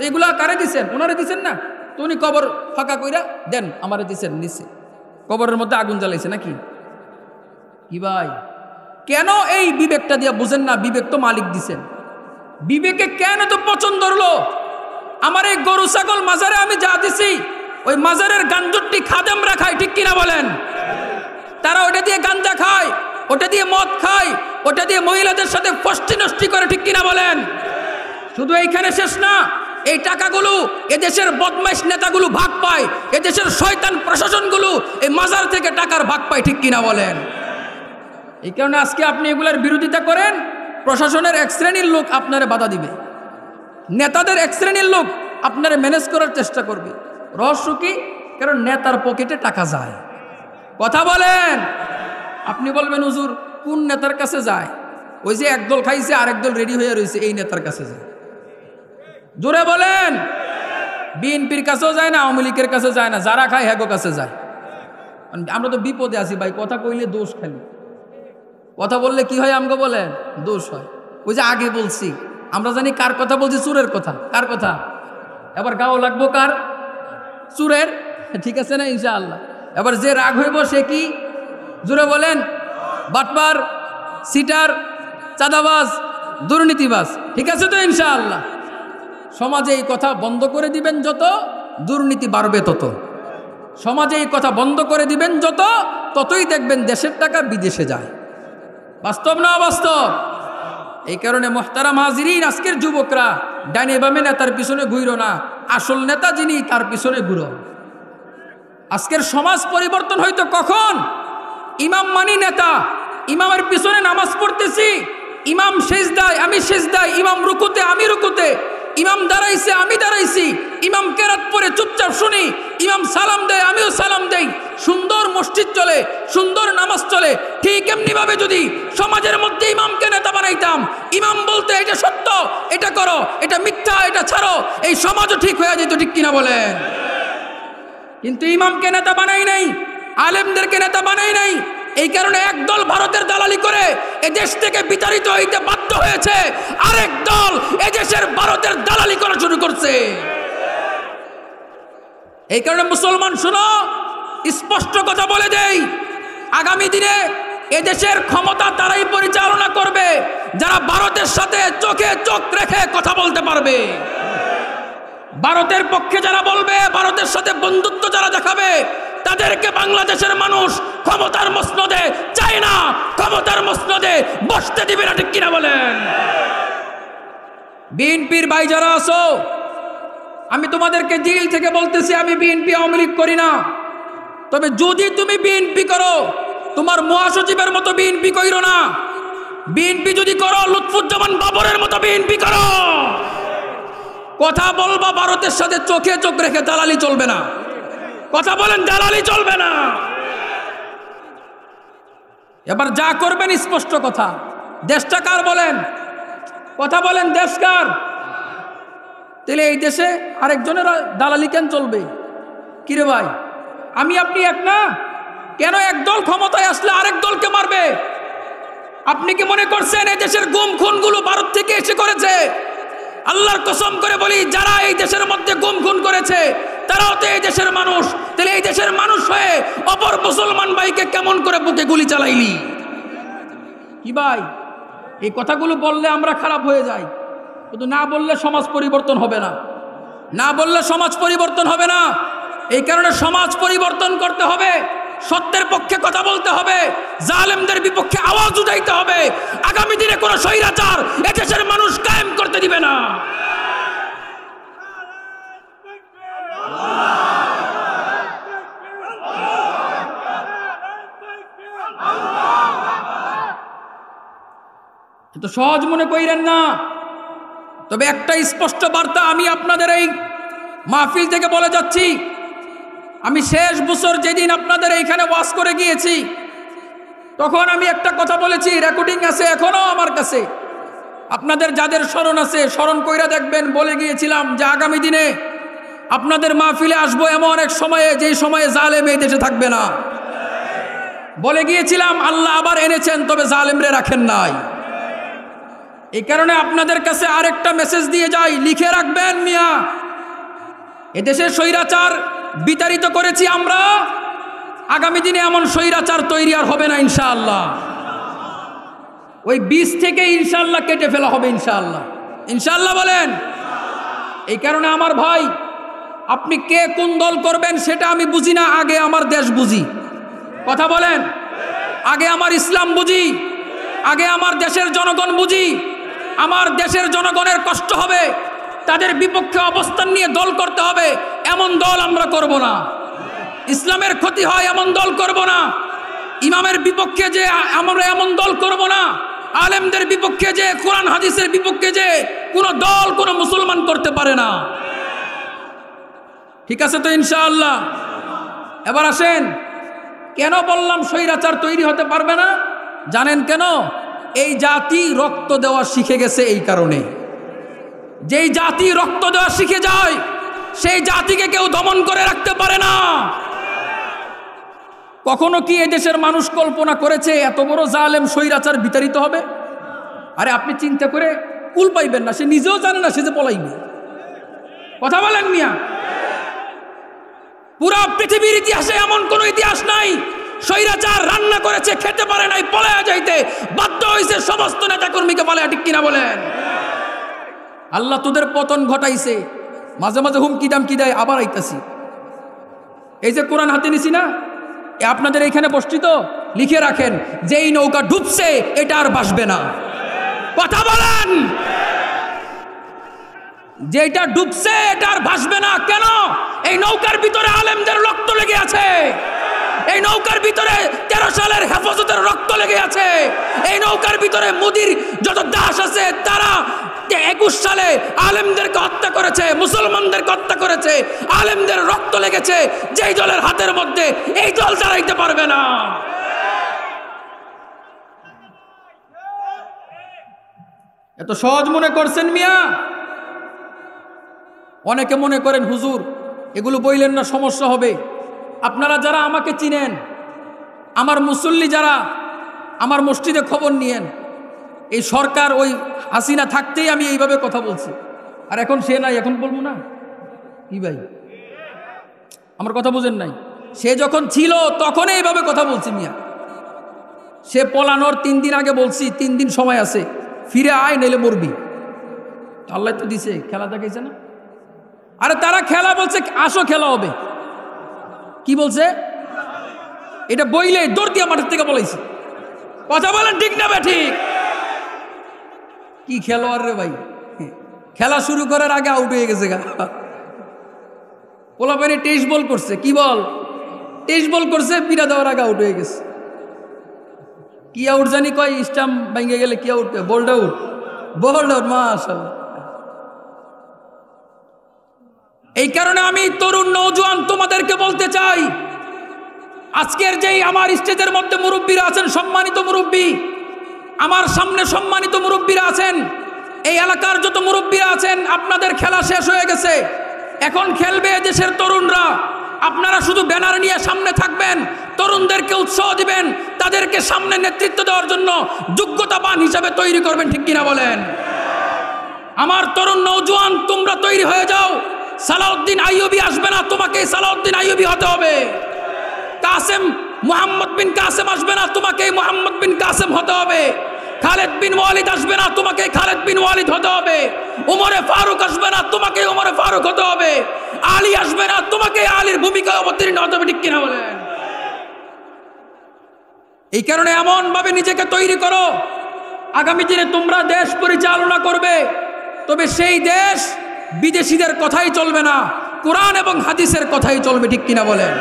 এগুলা কারে দিছেন? ওনারে দিছেন না? তো উনি কবর ফাঁকা কইরা দেন, আমারে দিছেন, নিচে কবরের মধ্যে আগুন জ্বালাইছে নাকি? কি ভাই, কেন এই বিবেকটা দিয়া বুঝেন না? বিবেক তো মালিক দিছেন। বিবেকে কেন তো পছন্দ হলো? আমার এই গরু ছাগল মাজারে আমি যা দিছি, ওই মাজারের গাঞ্জুটি খাদেমরা খায়, ঠিক কিনা বলেন? তারা ওটা দিয়ে গাঞ্জা খায়, ওটা দিয়ে মদ খায়, ওটা দিয়ে মহিলাদের সাথে ফষ্টি নষ্টি করে, ঠিক কিনা বলেন? শুধু এইখানে শেষ না, এই টাকাগুলো এদেশের বদমাইশ নেতাগুলো ভাগ পায়, এদেশের শয়তান প্রশাসনগুলো এই মাজার থেকে টাকার ভাগ পায়, ঠিক কিনা বলেন? এই কারণে আজকে আপনি এগুলার বিরোধিতা করেন, প্রশাসনের এক শ্রেণীর লোক আপনারে বাধা দিবে, নেতাদের এক শ্রেণীর লোক আপনারে ম্যানেজ করার চেষ্টা করবে। রহস্য কি? কারণ নেতার পকেটে টাকা যায়। কথা বলেন। আপনি বলবেন হুজুর কোন নেতার কাছে যায়? ওই যে একদল খাইছে আর একদল রেডি হয়ে রয়েছে, এই নেতার কাছে যায়। জোরে বলেন। বিএনপির কাছেও যায় না, আওয়ামী লীগের কাছে যায় না, যারা খায় হ্যাগো কাছে যায়। আমরা তো বিপদে আছি ভাই, কথা কইলে দোষ, খালি কথা বললে কি হয় আমগো বলেন? দোষ হয়। ওই যে আগে বলছি, আমরা জানি কার কথা বলছি, চুরের কথা। কার কথা? এবার গাও লাগবো কার? চুরের। ঠিক আছে না? ইনশাআল্লাহ। এবার যে রাগ হইব সে কি? জোরে বলেন। বাটপার, সিটার, চাঁদাবাজ, দুর্নীতিবাজ। ঠিক আছে তো? ইনশাআল্লাহ। সমাজে এই কথা বন্ধ করে দিবেন যত, দুর্নীতি বাড়বে তত। সমাজে এই কথা বন্ধ করে দিবেন যত, ততই দেখবেন দেশের টাকা বিদেশে যায়। বাস্তব না অবাস্তব? এই কারণে মুহতারাম হাজিরিন, আজকের যুবকরা ডাইনে বামে নেতার পিছনে ঘুরো না, আসল নেতা যিনি তার পিছনে ঘুরো। আজকের সমাজ পরিবর্তন হয়তো কখন? ইমাম মানি নেতা, ইমামের পিছনে নামাজ পড়তেছি, ইমাম সেজদায় আমি সেজদায়, ইমাম রুকুতে আমি রুকুতে, ইমাম দাঁড়াইছে আমি দাঁড়াইছি, ইমাম কেরাত পড়ে চুপচাপ শুনি, ইমাম সালাম দেয় আমিও সালাম দেই, সুন্দর মসজিদ চলে, সুন্দর নামাজ চলে। ঠিক এমনি ভাবে যদি সমাজের মধ্যে ইমামকে নেতা বানাইতাম, ইমাম বলতে এটা সত্য, এটা করো, এটা মিথ্যা, এটা ছাড়ো, এই সমাজও ঠিক হয়ে যেত, ঠিক কিনা বলেন? কিন্তু ইমামকে নেতা বানাই নাই, আলেমদেরকে নেতা বানাই নাই। এই কারণে একদল ভারতের দালালি করে এদেশ থেকে বিতাড়িত হইতে বাধ্য হয়েছে, আরেক দল এদেশের ভারতের দালালি করা শুরু করছে। এই কারণে মুসলমান শুনো, স্পষ্ট কথা বলে দেই, আগামী দিনে এদেশের ক্ষমতা তারাই পরিচালনা করবে যারা ভারতের সাথে চোখে চোখ রেখে কথা বলতে পারবে। ভারতের পক্ষে যারা বলবে, ভারতের সাথে বন্ধুত্ব যারা দেখাবে, তাদেরকে বাংলাদেশের মানুষ ক্ষমতার মসনদে চায় না, ক্ষমতার মসনদে বসতে দিবে না, ঠিক কিনা বলেন? বিএনপির ভাই যারা আছো, আমি তোমাদেরকে দিল থেকে বলতেছি, আমি বিএনপি আওয়ামী লীগ করি না। তবে যদি তুমি বিএনপি করো, তোমার মহাসচিবের মতো বিএনপি কইরো না। বিএনপি যদি করো, লুৎফুজ্জামান বাবরের মতো বিএনপি করো। কথা বলবা ভারতের সাথে চোখে চোখ রেখে, দালালি চলবে না। কথা বলেন, দালালি চলবে না। এবার যা করবেন স্পষ্ট কথা। দেশটা কার বলেন? কথা বলেন, দেশ কার? তাহলে এই দেশে আরেকজনের দালালি কেন চলবে? কিরে ভাই, আমি আপনি এক না? কেন এক দল ক্ষমতায় আসলে আরেক দলকে মারবে? আপনি কি মনে করছেন এই দেশের গুম খুনগুলো ভারত থেকে এসে করেছে? আল্লাহর কসম করে বলি, যারা এই দেশের মধ্যে গুম খুন করেছে তারাও তো এই দেশের মানুষ। তাহলে এই দেশের মানুষ হয়ে অপর মুসলমান ভাইকে কেমন করে বুকে গুলি চালাইলি? কি ভাই, এই কথাগুলো বললে আমরা খারাপ হয়ে যাই, কিন্তু না বললে সমাজ পরিবর্তন হবে না। না বললে সমাজ পরিবর্তন হবে না। এই কারণে সমাজ পরিবর্তন করতে হবে, সত্যের পক্ষে কথা বলতে হবে, জালেমদের বিপক্ষে আওয়াজ উঠাইতে হবে। আগামী দিনে কোনো স্বৈরাচার এদেশের মানুষ কায়েম করতে দিবে না। তো সহজ মনে কইরেন না। তবে একটা স্পষ্ট বার্তা আমি আপনাদের এই মাহফিল থেকে বলে যাচ্ছি। আমি শেষ বছর যেদিন আপনাদের এইখানে ওয়াজ করে গিয়েছি, তখন আমি একটা কথা বলেছি, রেকর্ডিং আছে এখনো আমার কাছে। আপনাদের যাদের স্মরণ আছে স্মরণ কইরা দেখবেন। বলে গিয়েছিলাম যে আগামী দিনে আপনাদের মাহফিলে আসবো এমন এক সময়ে, যেই সময়ে জালেম এই দেশে থাকবে না। বলে গিয়েছিলাম, আল্লাহ আবার এনেছেন, তবে জালেমরে রাখেন নাই। এই কারণে আপনাদের কাছে আরেকটা মেসেজ দিয়ে যাই, লিখে রাখবেন মিয়া। এদেশের স্বৈরাচার বিতাড়িত করেছি আমরা, আগামী দিনে এমন স্বৈরাচার তৈরি আর হবে না ইনশাআল্লাহ। ওই বীজ থেকে ইনশাআল্লাহ কেটে ফেলা হবে ইনশাআল্লাহ। ইনশাআল্লাহ বলেন। এই কারণে আমার ভাই, আপনি কে কোন দল করবেন সেটা আমি বুঝি না, আগে আমার দেশ বুঝি। কথা বলেন, আগে আমার ইসলাম বুঝি, আগে আমার দেশের জনগণ বুঝি। আমার দেশের জনগণের কষ্ট হবে, তাদের বিপক্ষে অবস্থান নিয়ে দল করতে হবে, এমন দল আমরা করব না। ইসলামের ক্ষতি হয় এমন দল করব না। ইমামের বিপক্ষে যে আমরা এমন দল করব না। আলেমদের বিপক্ষে যে, কোরআন হাদিসের বিপক্ষে যে কোনো দল কোনো মুসলমান করতে পারে না। ঠিক আছে তো ইনশাআল্লাহ? এবার আসেন, কেন বললাম স্বৈরাচার তৈরি হতে পারবে না? জানেন কেন? এই জাতি রক্ত দেওয়া শিখে গেছে। এই কারণে যেই জাতি রক্ত দেওয়া শিখে যায়, সেই জাতিকে কেউ দমন করে রাখতে পারে না। কখনো কি এদেশের মানুষ কল্পনা করেছে এত বড় জালেম স্বৈরাচার বিতাড়িত হবে? আরে আপনি চিন্তা করে কুল পাইবেন না। সে নিজেও জানে না সে যে পলাইবে। কথা বলেন মিয়া। পুরা পৃথিবীর ইতিহাসে এমন কোন ইতিহাস নাই স্বৈরাচার রান্না করেছে, খেতে পারে নাই, পলায়া যাইতে বাধ্য হয়েছে সমস্ত নেতাকর্মীকে পালায়া। ঠিক কিনা বলেন? আল্লাহ তোদের পতন ঘটাইছে। মাঝে মাঝে হুমকি দামকি দেয়, আবার আইতাছি। এই যে কোরআন হাতে নিছি না, আপনাদের এইখানে বসছি তো, লিখে রাখেন, যেই নৌকা ডুবছে এটা আর ভাসবে না। কথা বলেন। যেটা ডুবছে এটা আর ভাসবে না। কেন? এই নৌকার ভিতরে আলেমদের রক্ত লেগে আছে। এই নৌকার ভিতরে 13 সালের হেফাজতের রক্ত লেগে আছে। এই নৌকার ভিতরে মোদির যত দাস আছে, তারা 21 সালে আলেমদেরকে হত্যা করেছে, মুসলমানদেরকে হত্যা করেছে। আলেমদের রক্ত লেগেছে। যেই দলের হাতের মধ্যে, এই দল চালাইতে পারবে না। এত সহজ মনে করছেন মিয়া? অনেকে মনে করেন হুজুর এগুলো বইলেন না, সমস্যা হবে। আপনারা যারা আমাকে চিনেন, আমার মুসল্লি যারা, আমার মসজিদে খবর নিয়েন। এই সরকার ওই হাসিনা থাকতেই আমি এইভাবে কথা বলছি, আর এখন সে নাই, এখন বলবো না? কি ভাই, আমার কথা বুঝেন নাই? সে যখন ছিল তখন এইভাবে কথা বলছি মিয়া। সে পলানোর 3 দিন আগে বলছি 3 দিন সময় আছে, ফিরে আয় নইলে মরবি। আল্লাহ তো দিছে, খেলা দেখাইছে না? আরে তারা খেলা বলছে, আসো খেলা হবে। কি বলছে? এটা বইলে দৌড় দিয়া মাঠের থেকে বলাইছে। কথা বলেন ঠিক না বে ঠিক? কি খেলোয়াড় রে ভাই, খেলা শুরু করার আগে আউট হয়ে গেছে গা। পোলাপানি 23 বল করছে। কি বল? 23 বল করছে, বিনা দেওয়ার আগে আউট হয়ে গেছে। কি আউট জানি কয়, স্টাম্প ভেঙে গেলে কি out, bold out, bold out, মাশাআল্লাহ। এই কারণে আমি তরুণ নওজোয়ান তোমাদেরকে বলতে চাই, আজকের যেই আমার স্টেজের মধ্যে মুরব্বীরা আছেন, সম্মানিত মুরব্বী, আমার সামনে সম্মানিত মুরব্বীরা আছেন, এই এলাকার যত মুরব্বীরা আছেন, আপনাদের খেলা শেষ হয়ে গেছে, এখন খেলবে দেশের তরুণরা। আপনারা শুধু ব্যানার নিয়ে সামনে থাকবেন, তরুণদেরকে উৎসাহ দিবেন, তাদেরকে সামনে নেতৃত্ব দেওয়ার জন্য যোগ্যতাবান হিসাবে তৈরি করবেন, ঠিক কিনা বলেন? আমার তরুণ নওজোয়ান, তোমরা তৈরি হয়ে যাও। সালাউদ্দিন আইয়ুবী আসবে না, তোমাকে সালাউদ্দিন আইয়ুবী হতে হবে। কাসেম, মুহাম্মদ বিন কাসেম আসবে না, তোমাকে মুহাম্মদ বিন কাসেম হতে হবে। খালেদ বিন ওয়ালিদ আসবে না, তোমাকে খালেদ বিন ওয়ালিদ হতে হবে। উমরে ফারুক আসবে না, তোমাকে উমরে ফারুক হতে হবে। আলী আসবে না, তোমাকে আলীর ভূমিকায় অবতীর্ণ হতে হবে, ঠিক কিনা বলেন? এই কারণে এমন ভাবে নিজেকে তৈরি করো, আগামী দিনে তোমরা দেশ পরিচালনা করবে, তবে সেই দেশ বিদেশিদের কথাই চলবে না, কোরআন এবং হাদিসের কথাই চলবে, ঠিক কিনা বলেন?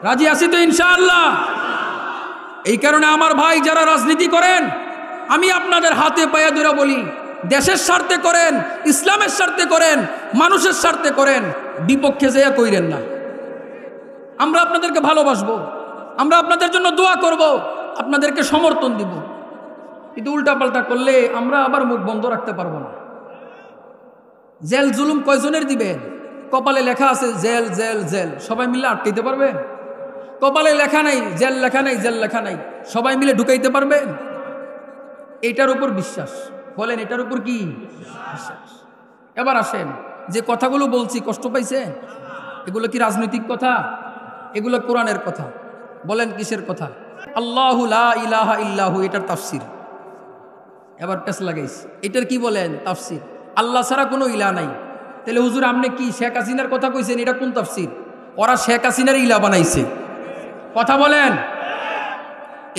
রাজি আছি তো ইনশাআল্লাহ? এই কারণে আমার ভাই যারা রাজনীতি করেন, আমি আপনাদের হাতে পায়ে ধরে বলি, দেশের স্বার্থে করেন, ইসলামের স্বার্থে করেন, মানুষের স্বার্থে করেন, বিপক্ষে যেয়া কইরেন না। আমরা আপনাদেরকে ভালোবাসবো, আমরা আপনাদের জন্য দোয়া করব, আপনাদেরকে সমর্থন দিব, কিন্তু উল্টাপাল্টা করলে আমরা আবার মুখ বন্ধ রাখতে পারবো না। জেল জুলুম কয়জনের দিবেন? কপালে লেখা আছে জেল জেল জেল, সবাই মিলে আটকাইতে পারবেন? কপালে লেখা নাই জেল, লেখা নাই জেল, লেখা নাই, সবাই মিলে ঢুকাইতে পারবেন? এটার উপর বিশ্বাস, বলেন এটার উপর কি বিশ্বাস? এবার আসেন, যে কথাগুলো বলছি কষ্ট পাইছেন? এগুলো কি রাজনৈতিক কথা? এগুলো কোরআনের কথা। বলেন কিসের কথা? আল্লাহু লা ইলাহা ইল্লাহু, এটার তাফসীর। এবার পেছ লাগাইছি, এটার কি বলেন? তাফসীর। আল্লাহ ছাড়া কোনো ইলাহ নাই। তাহলে হুজুর আপনি কি শেখ হাসিনার কথা কইছেন, এটা কোন তাফসীর? ওরা শেখ হাসিনার ইলাহ বানাইছে, কথা বলেন।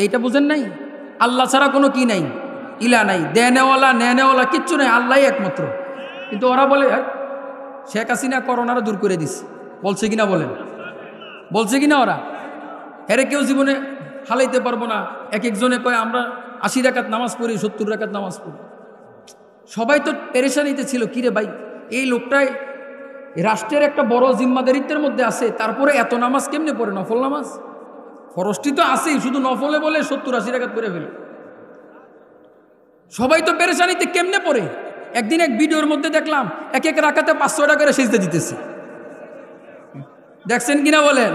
এইটা বুঝেন নাই? আল্লাহ ছাড়া কোনো কি নাই, ইলাহ নাই, দেনেওয়ালা নেনেওয়ালা কিচ্ছু নাই, আল্লাহই একমাত্র। কিন্তু ওরা বলে শেখ হাসিনা করোনারা দূর করে দিছে, বলছে কিনা বলেন? বলছে কিনা ওরা? হেরে কেউ জীবনে হালাইতে পারবো না। এক একজনে কয় আমরা 80 রাকাত নামাজ পড়ি, 70 রাকাত নামাজ পড়ি। সবাই তো পেরেশানিতে ছিল, কিরে ভাই এই লোকটাই রাষ্ট্রের একটা বড় জিম্মাদারিত্বের মধ্যে আছে, তারপরে এত নামাজ কেমনে পড়ে? নফল নামাজ ফরজটি তো আছেই, শুধু নফলে বলে 70-80 রাকাত করে ফেলে। সবাই তো পেরেশানিতে কেমনে পড়ে। একদিন এক ভিডিওর মধ্যে দেখলাম এক এক রাকাতে 500 টাকা করে সিজদা দিতেছে, দেখছেন কিনা বলেন?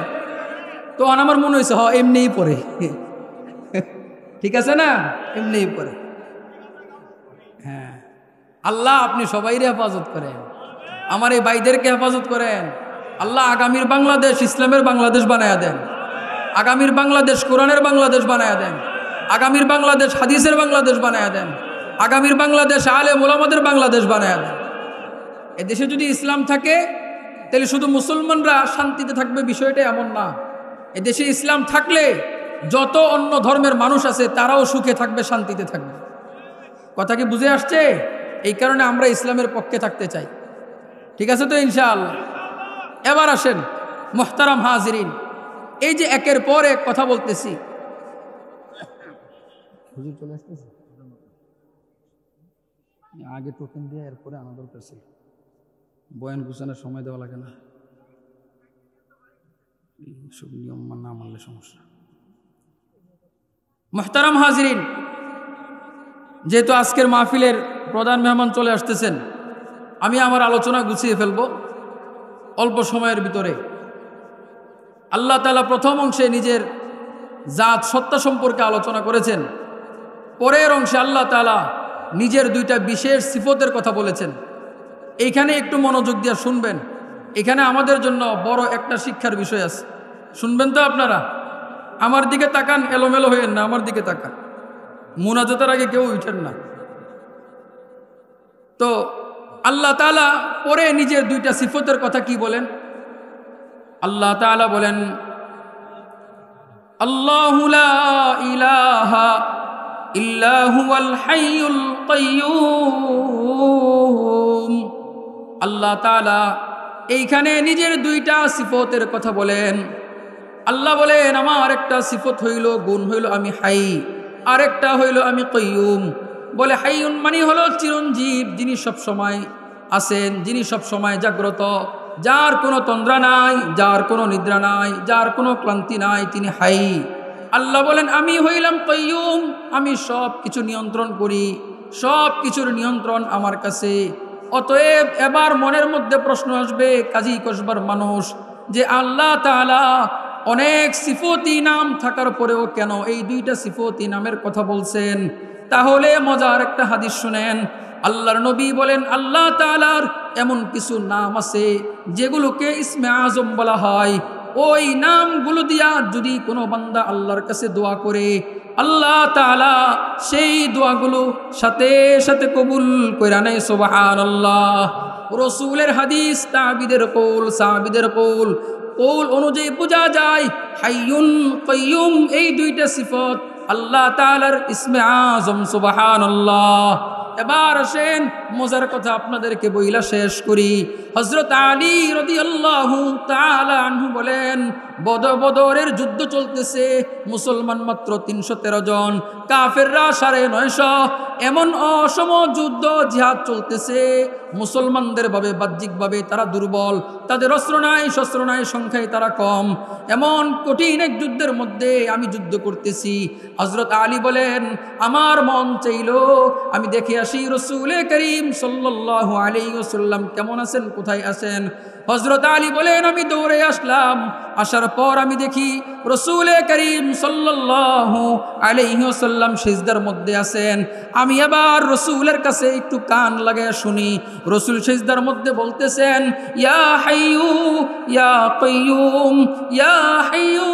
তো আমার মনে হয়েছে এমনিই পড়ে, ঠিক আছে না, এমনিই পড়ে। হ্যাঁ, আল্লাহ আপনি সবাইরে হেফাজত করেন, আমার এই ভাইদেরকে হেফাজত করেন। আল্লাহ আগামীর বাংলাদেশ ইসলামের বাংলাদেশ বানায়া দেন, আগামীর বাংলাদেশ কোরআনের বাংলাদেশ বানায়া দেন, আগামীর বাংলাদেশ হাদিসের বাংলাদেশ বানায়া দেন, আগামীর বাংলাদেশ আলেম ওলামাদের বাংলাদেশ বানায়া দেন। এদেশে যদি ইসলাম থাকে তাহলে শুধু মুসলমানরা শান্তিতে থাকবে, বিষয়টা এমন না। এদেশে ইসলাম থাকলে যত অন্য ধর্মের মানুষ আছে তারাও সুখে থাকবে, শান্তিতে থাকবে। কথা কি বুঝে আসছে? এই কারণে আমরা ইসলামের পক্ষে থাকতে চাই, ঠিক আছে তো ইনশাআল্লাহ? এবার আসেন মুহতারাম হাজিরিন, এই যে একের পর এক কথা বলতেছি, হুজুর চলে আসতেছে, আগে টোকেন দিয়ে এরপরে আনা দরকার ছিল, বয়ান গুছানোর সময় দেওয়া লাগে না, সব নিয়ম না মানলে সমস্যা। মুহতারাম হাজিরিন, যেহেতু আজকের মাহফিলের প্রধান মেহমান চলে আসতেছেন, আমি আমার আলোচনা গুছিয়ে ফেলব অল্প সময়ের ভিতরে। আল্লাহ তাআলা প্রথম অংশে নিজের জাত সত্তা সম্পর্কে আলোচনা করেছেন, পরের অংশে আল্লাহ তাআলা নিজের দুইটা বিশেষ সিফতের কথা বলেছেন। এইখানে একটু মনোযোগ দিয়ে শুনবেন, এখানে আমাদের জন্য বড় একটা শিক্ষার বিষয় আছে, শুনবেন তো আপনারা? আমার দিকে তাকান, এলোমেলো হইেন না, আমার দিকে তাকান, মুনাজাতের আগে কেউ উঠেন না। তো আল্লাহ তাআলা পরে নিজের দুইটা সিফতের কথা কি বলেন? আল্লাহ তাআলা বলেন, আল্লাহু লা ইলাহা ইল্লা হুয়াল হাইয়ুল কাইয়্যুম। আল্লাহ তাআলা এইখানে নিজের দুইটা সিফতের কথা বলেন। আল্লাহ বলেন আমার একটা সিফত হইল, গুণ হইল আমি হাই, আরেকটা হইল আমি কয়ুম। বলে হাইউন মানে হলো চিরঞ্জীব, যিনি সব সময় আছেন, যিনি সব সময় জাগ্রত, যার কোনো তন্দ্রা নাই, যার কোনো নিদ্রা নাই, যার কোনো ক্লান্তি নাই, তিনি হাই। আল্লাহ বলেন আমি হইলাম কয়ুম, আমি সব কিছু নিয়ন্ত্রণ করি, সব কিছুর নিয়ন্ত্রণ আমার কাছে। অতএব এবার মনের মধ্যে প্রশ্ন আসবে কাজী কসবার মানুষ, যে আল্লাহ তাআলা অনেক সিফতি নাম থাকার পরেও কেন এই দুইটা সিফতি নামের কথা বলছেন? তাহলে মজার একটা হাদিস শুনেন। আল্লাহর নবী বলেন আল্লাহ তাআলার এমন কিছু নাম আছে যেগুলোকে ইসমে আজম বলা হয়। ওই নামগুলো দিয়া যদি কোনো বান্দা আল্লাহর কাছে দোয়া করে, আল্লাহ তাআলা সেই দোয়াগুলো সাথে সাথে কবুল কইরা নেয়। সুবহানাল্লাহ। রাসূলের হাদিস, তাবিদের কৌল, সাহাবীদের কৌল অনুযায়ী বোঝা যায় হাইয়ুন কাইয়ুম এই দুইটা সিফত আল্লাহ তাআলার ইসমে আজম। সুবহানাল্লাহ। এবার আসেন মজার কথা আপনাদেরকে বইলা শেষ করি। হযরত আলী রাদিয়াল্লাহু তাআলা আনহু বলেন বদরের যুদ্ধ চলতেছে, মুসলমান মাত্র ৩১৩ জন, কাফেররা ৯৫০। এমন অসম যুদ্ধ জিহাদ চলতেছে, মুসলমানদের ভাবে বাহ্যিকভাবে তারা দুর্বল, তাদের অস্ত্র নাই, শস্ত্র নাই, সংখ্যায় তারা কম। এমন কঠিন এক যুদ্ধের মধ্যে আমি যুদ্ধ করতেছি। হযরত আলী বলেন আমার মন চাইল আমি দেখে আসি রাসূল করিম সাল্লাল্লাহু আলাইহি ওয়াসাল্লাম কেমন আছেন, কোথায় আছেন। হযরত আলী বলেন আমি দৌড়ে আসলাম, আসার পর আমি দেখি রাসূল করিম সাল্লাল্লাহু আলাইহি ওয়াসাল্লাম সিজদার মধ্যে আছেন। আমি এবার রাসূলের কাছে একটু কান লাগায় শুনি। রাসূল সিজদার মধ্যে বলতেছেন ইয়া হাইয়ু ইয়া কাইয়ুম, ইয়া হাইয়ু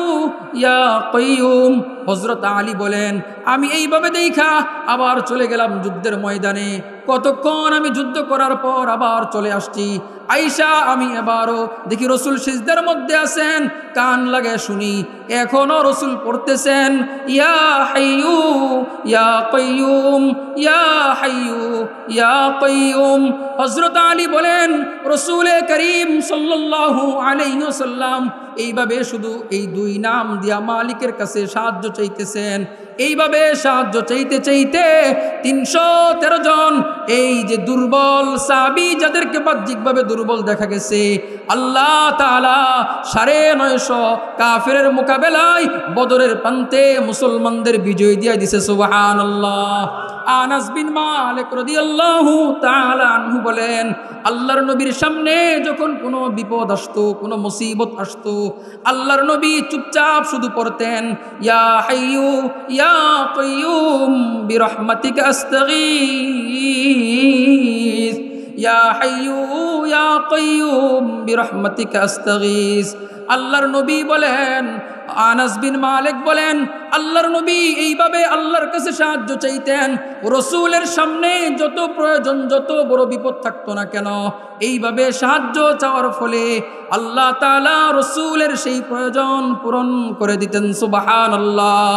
ইয়া কাইয়ুম। হযরত আলী বলেন আমি এইভাবে দেখা আবার চলে গেলাম যুদ্ধের ময়দানে। কতক্ষণ আমি যুদ্ধ করার পর আবার চলে আসছি। আয়েশা আমি এবারও দেখি রাসূল সিজদার মধ্যে আছেন, কান লাগায় শুনি। এখনো রাসূল পড়তেছেন ইয়া হাইয়ু ইয়া কাইয়ুম, ইয়া হাইয়ু ইয়া কাইয়ুম। হযরত আলী বলেন রাসূল করিম সাল্লাল্লাহু আলাইহি ওয়াসাল্লাম এইভাবে শুধু এই দুই নাম দিয়া মালিকের কাছে সাহায্য চাইতেছেন। এইভাবে সাহায্য চাইতে চাইতে ৩১৩ জন এই যে দুর্বল সাহাবী, যাদেরকে বাহ্যিকভাবে দুর্বল দেখা গেছে, আল্লাহ তাআলা ৯৫০ কাফেরের মোকাবেলায় বদরের প্রান্তে মুসলমানদের বিজয় দিয়ে দিছে। সুবহানাল্লাহ। আনাস বিন মালিক রাদিয়াল্লাহু তাআলা আনহু বলেন আল্লাহর নবীর সামনে যখন কোনো বিপদ আসতো, কোনো মুসিবত আসতো, আল্লাহর নবী চুপচাপ শুধু পড়তেন ইয়া হাইয়ু ইয়া কাইয়ুম বিরহমাতিকা আস্তাগীস, ইয়া হাইয়ু ইয়া কাইয়ুম বিরহমাতিকা আস্তাগীস। আল্লাহর নবী বলেন, আনাস বিন মালিক বলেন আল্লাহর নবী এইভাবে আল্লাহর কাছে সাহায্য চাইতেন। রাসূলের সামনে যত প্রয়োজন, যত বড় বিপদ থাকতো না কেন, এইভাবে সাহায্য চাওয়ার ফলে আল্লাহ তাআলা রাসূলের সেই প্রয়োজন পূরণ করে দিতেন। সুবহানাল্লাহ।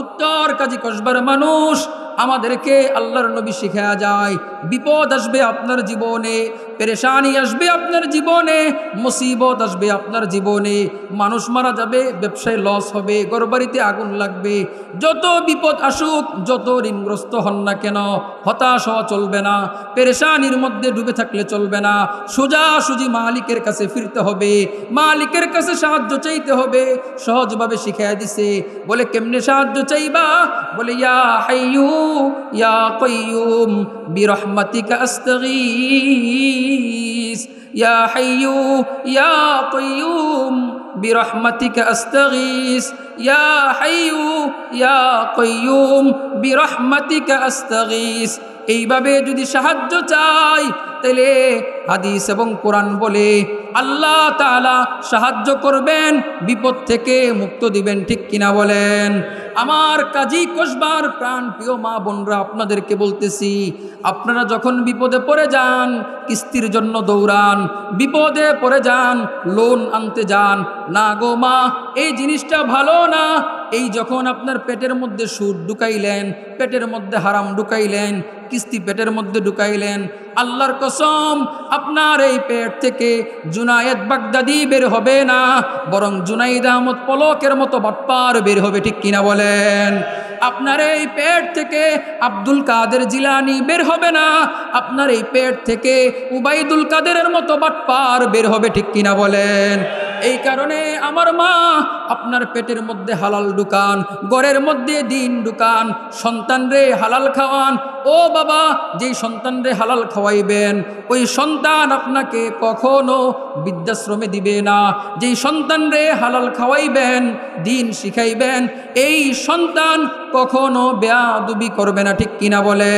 উত্তর কাজী কসবার মানুষ, আমাদেরকে আল্লাহর নবী শিখায়া যায় বিপদ আসবে আপনার জীবনে, পেরেশানি আসবে আপনার জীবনে, মুসিবত আসবে আপনার জীবনে, মানুষ মারা যাবে, ব্যবসায় লস হবে, ঘরবাড়িতে আগুন লাগবে। যত বিপদ আসুক, যত ঋণগ্রস্ত হন না কেন, হতাশ হওয়া চলবে না, পেরেশানির মধ্যে ডুবে থাকলে চলবে না। সোজাসুজি মালিকের কাছে ফিরতে হবে, মালিকের কাছে সাহায্য চাইতে হবে। সহজভাবে শিখাইয়া দিছে। বলে কেমনে সাহায্য চাইবা? বলে ইয়া হাইয়ু ইয়া কাইয়ুম বিরহমাতিকা আস্তাগীস, ইয়া হাইয়ু ইয়া কাইয়ুম বিরহমাতিকা আস্তাগীস, ইয়া হাইয়ু ইয়া কাইয়ুম বিরহমাতিকা আস্তাগীস। এইভাবে যদি সাহায্য চাই, তাহলে হাদিস এবং কোরআন বলে আল্লাহ তাআলা সাহায্য করবেন, বিপদ থেকে মুক্ত দিবেন। ঠিক কিনা বলেন? আমার কাজী কসবার প্রাণ প্রিয় মা বোনরা, আপনাদেরকে বলতেছি, আপনারা যখন বিপদে পড়ে যান, কিস্তির জন্য দৌড়ান, বিপদে পড়ে যান, লোন আনতে যান, না গো মা এই জিনিসটা ভালো না, এই যখন আপনার পেটের মধ্যে সুদ ঢুকাইলেন, পেটের মধ্যে হারাম ঢুকাইলেন, কিস্তি পেটের মধ্যে ঢুকাইলেন, আল্লাহর কসম আপনার এই পেট থেকে জুনায়েদ বাগদাদি বের হবে না, বরং জুনাইদ আহমদ পলকের মতো বাটপার বের হবে, ঠিক কিনা বলেন? আপনার এই পেট থেকে আব্দুল কাদের জিলানি বের হবে না, আপনার এই পেট থেকে উবাইদুল কাদেরের মতো বাটপার বের হবে, ঠিক কিনা বলেন? এই কারণে আমার মা আপনার পেটের মধ্যে হালাল ঢুকান, ঘরের মধ্যে দিন ঢুকান, সন্তান রে হালাল খাওয়ান। ও বাবা, যেই সন্তান রে হালাল খাওয়াইবেন ওই সন্তান আপনাকে কখনো বৃদ্ধাশ্রমে দিবে না। যেই সন্তান রে হালাল খাওয়াইবেন, দিন শিখাইবেন, এই সন্তান কখনো বেয়াদবি করবে না, ঠিক কিনা বলে?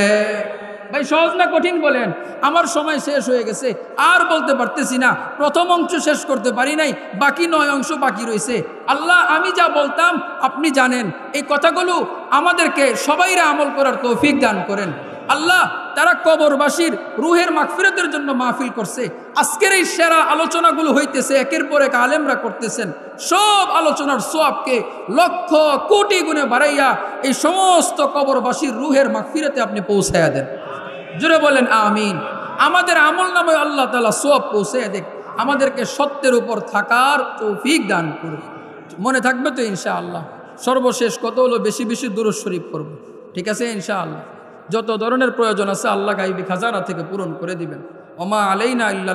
ভাই সহজ না কঠিন বলেন? আমার সময় শেষ হয়ে গেছে, আর বলতে পারতেছি না। প্রথম অংশ শেষ করতে পারি নাই, বাকি 9 অংশ বাকি রয়েছে। আল্লাহ আমি যা বলতাম আপনি জানেন, এই কথাগুলো আমাদেরকে সবাইরা আমল করার তৌফিক দান করেন। আল্লাহ তারা কবরবাসীর রুহের মাগফিরাতের জন্য মাহফিল করছে, আজকের এই সেরা আলোচনাগুলো হইতেছে, একের পর এক আলেমরা করতেছেন, সব আলোচনার সওয়াবকে লক্ষ কোটি গুণে বাড়াইয়া এই সমস্ত কবরবাসীর রুহের মাগফিরাতে আপনি পৌঁছায়া দেন। জোরে বলেন আমিন। আমাদের আমল নামে আল্লাহ তাআলা সওয়াব পৌঁছায়া দেখ, আমাদেরকে সত্যের উপর থাকার তৌফিক দান করুন। মনে থাকবে তো ইনশাআল্লাহ? সর্বশেষ কত হলো, বেশি বেশি দুরূদ শরীফ পড়ব, ঠিক আছে ইনশাআল্লাহ? যত ধরনের প্রয়োজন আছে আল্লাহ গাইবি খাজানা থেকে পূরণ করে দিবেন। ওমা আলাইনা ইল্লা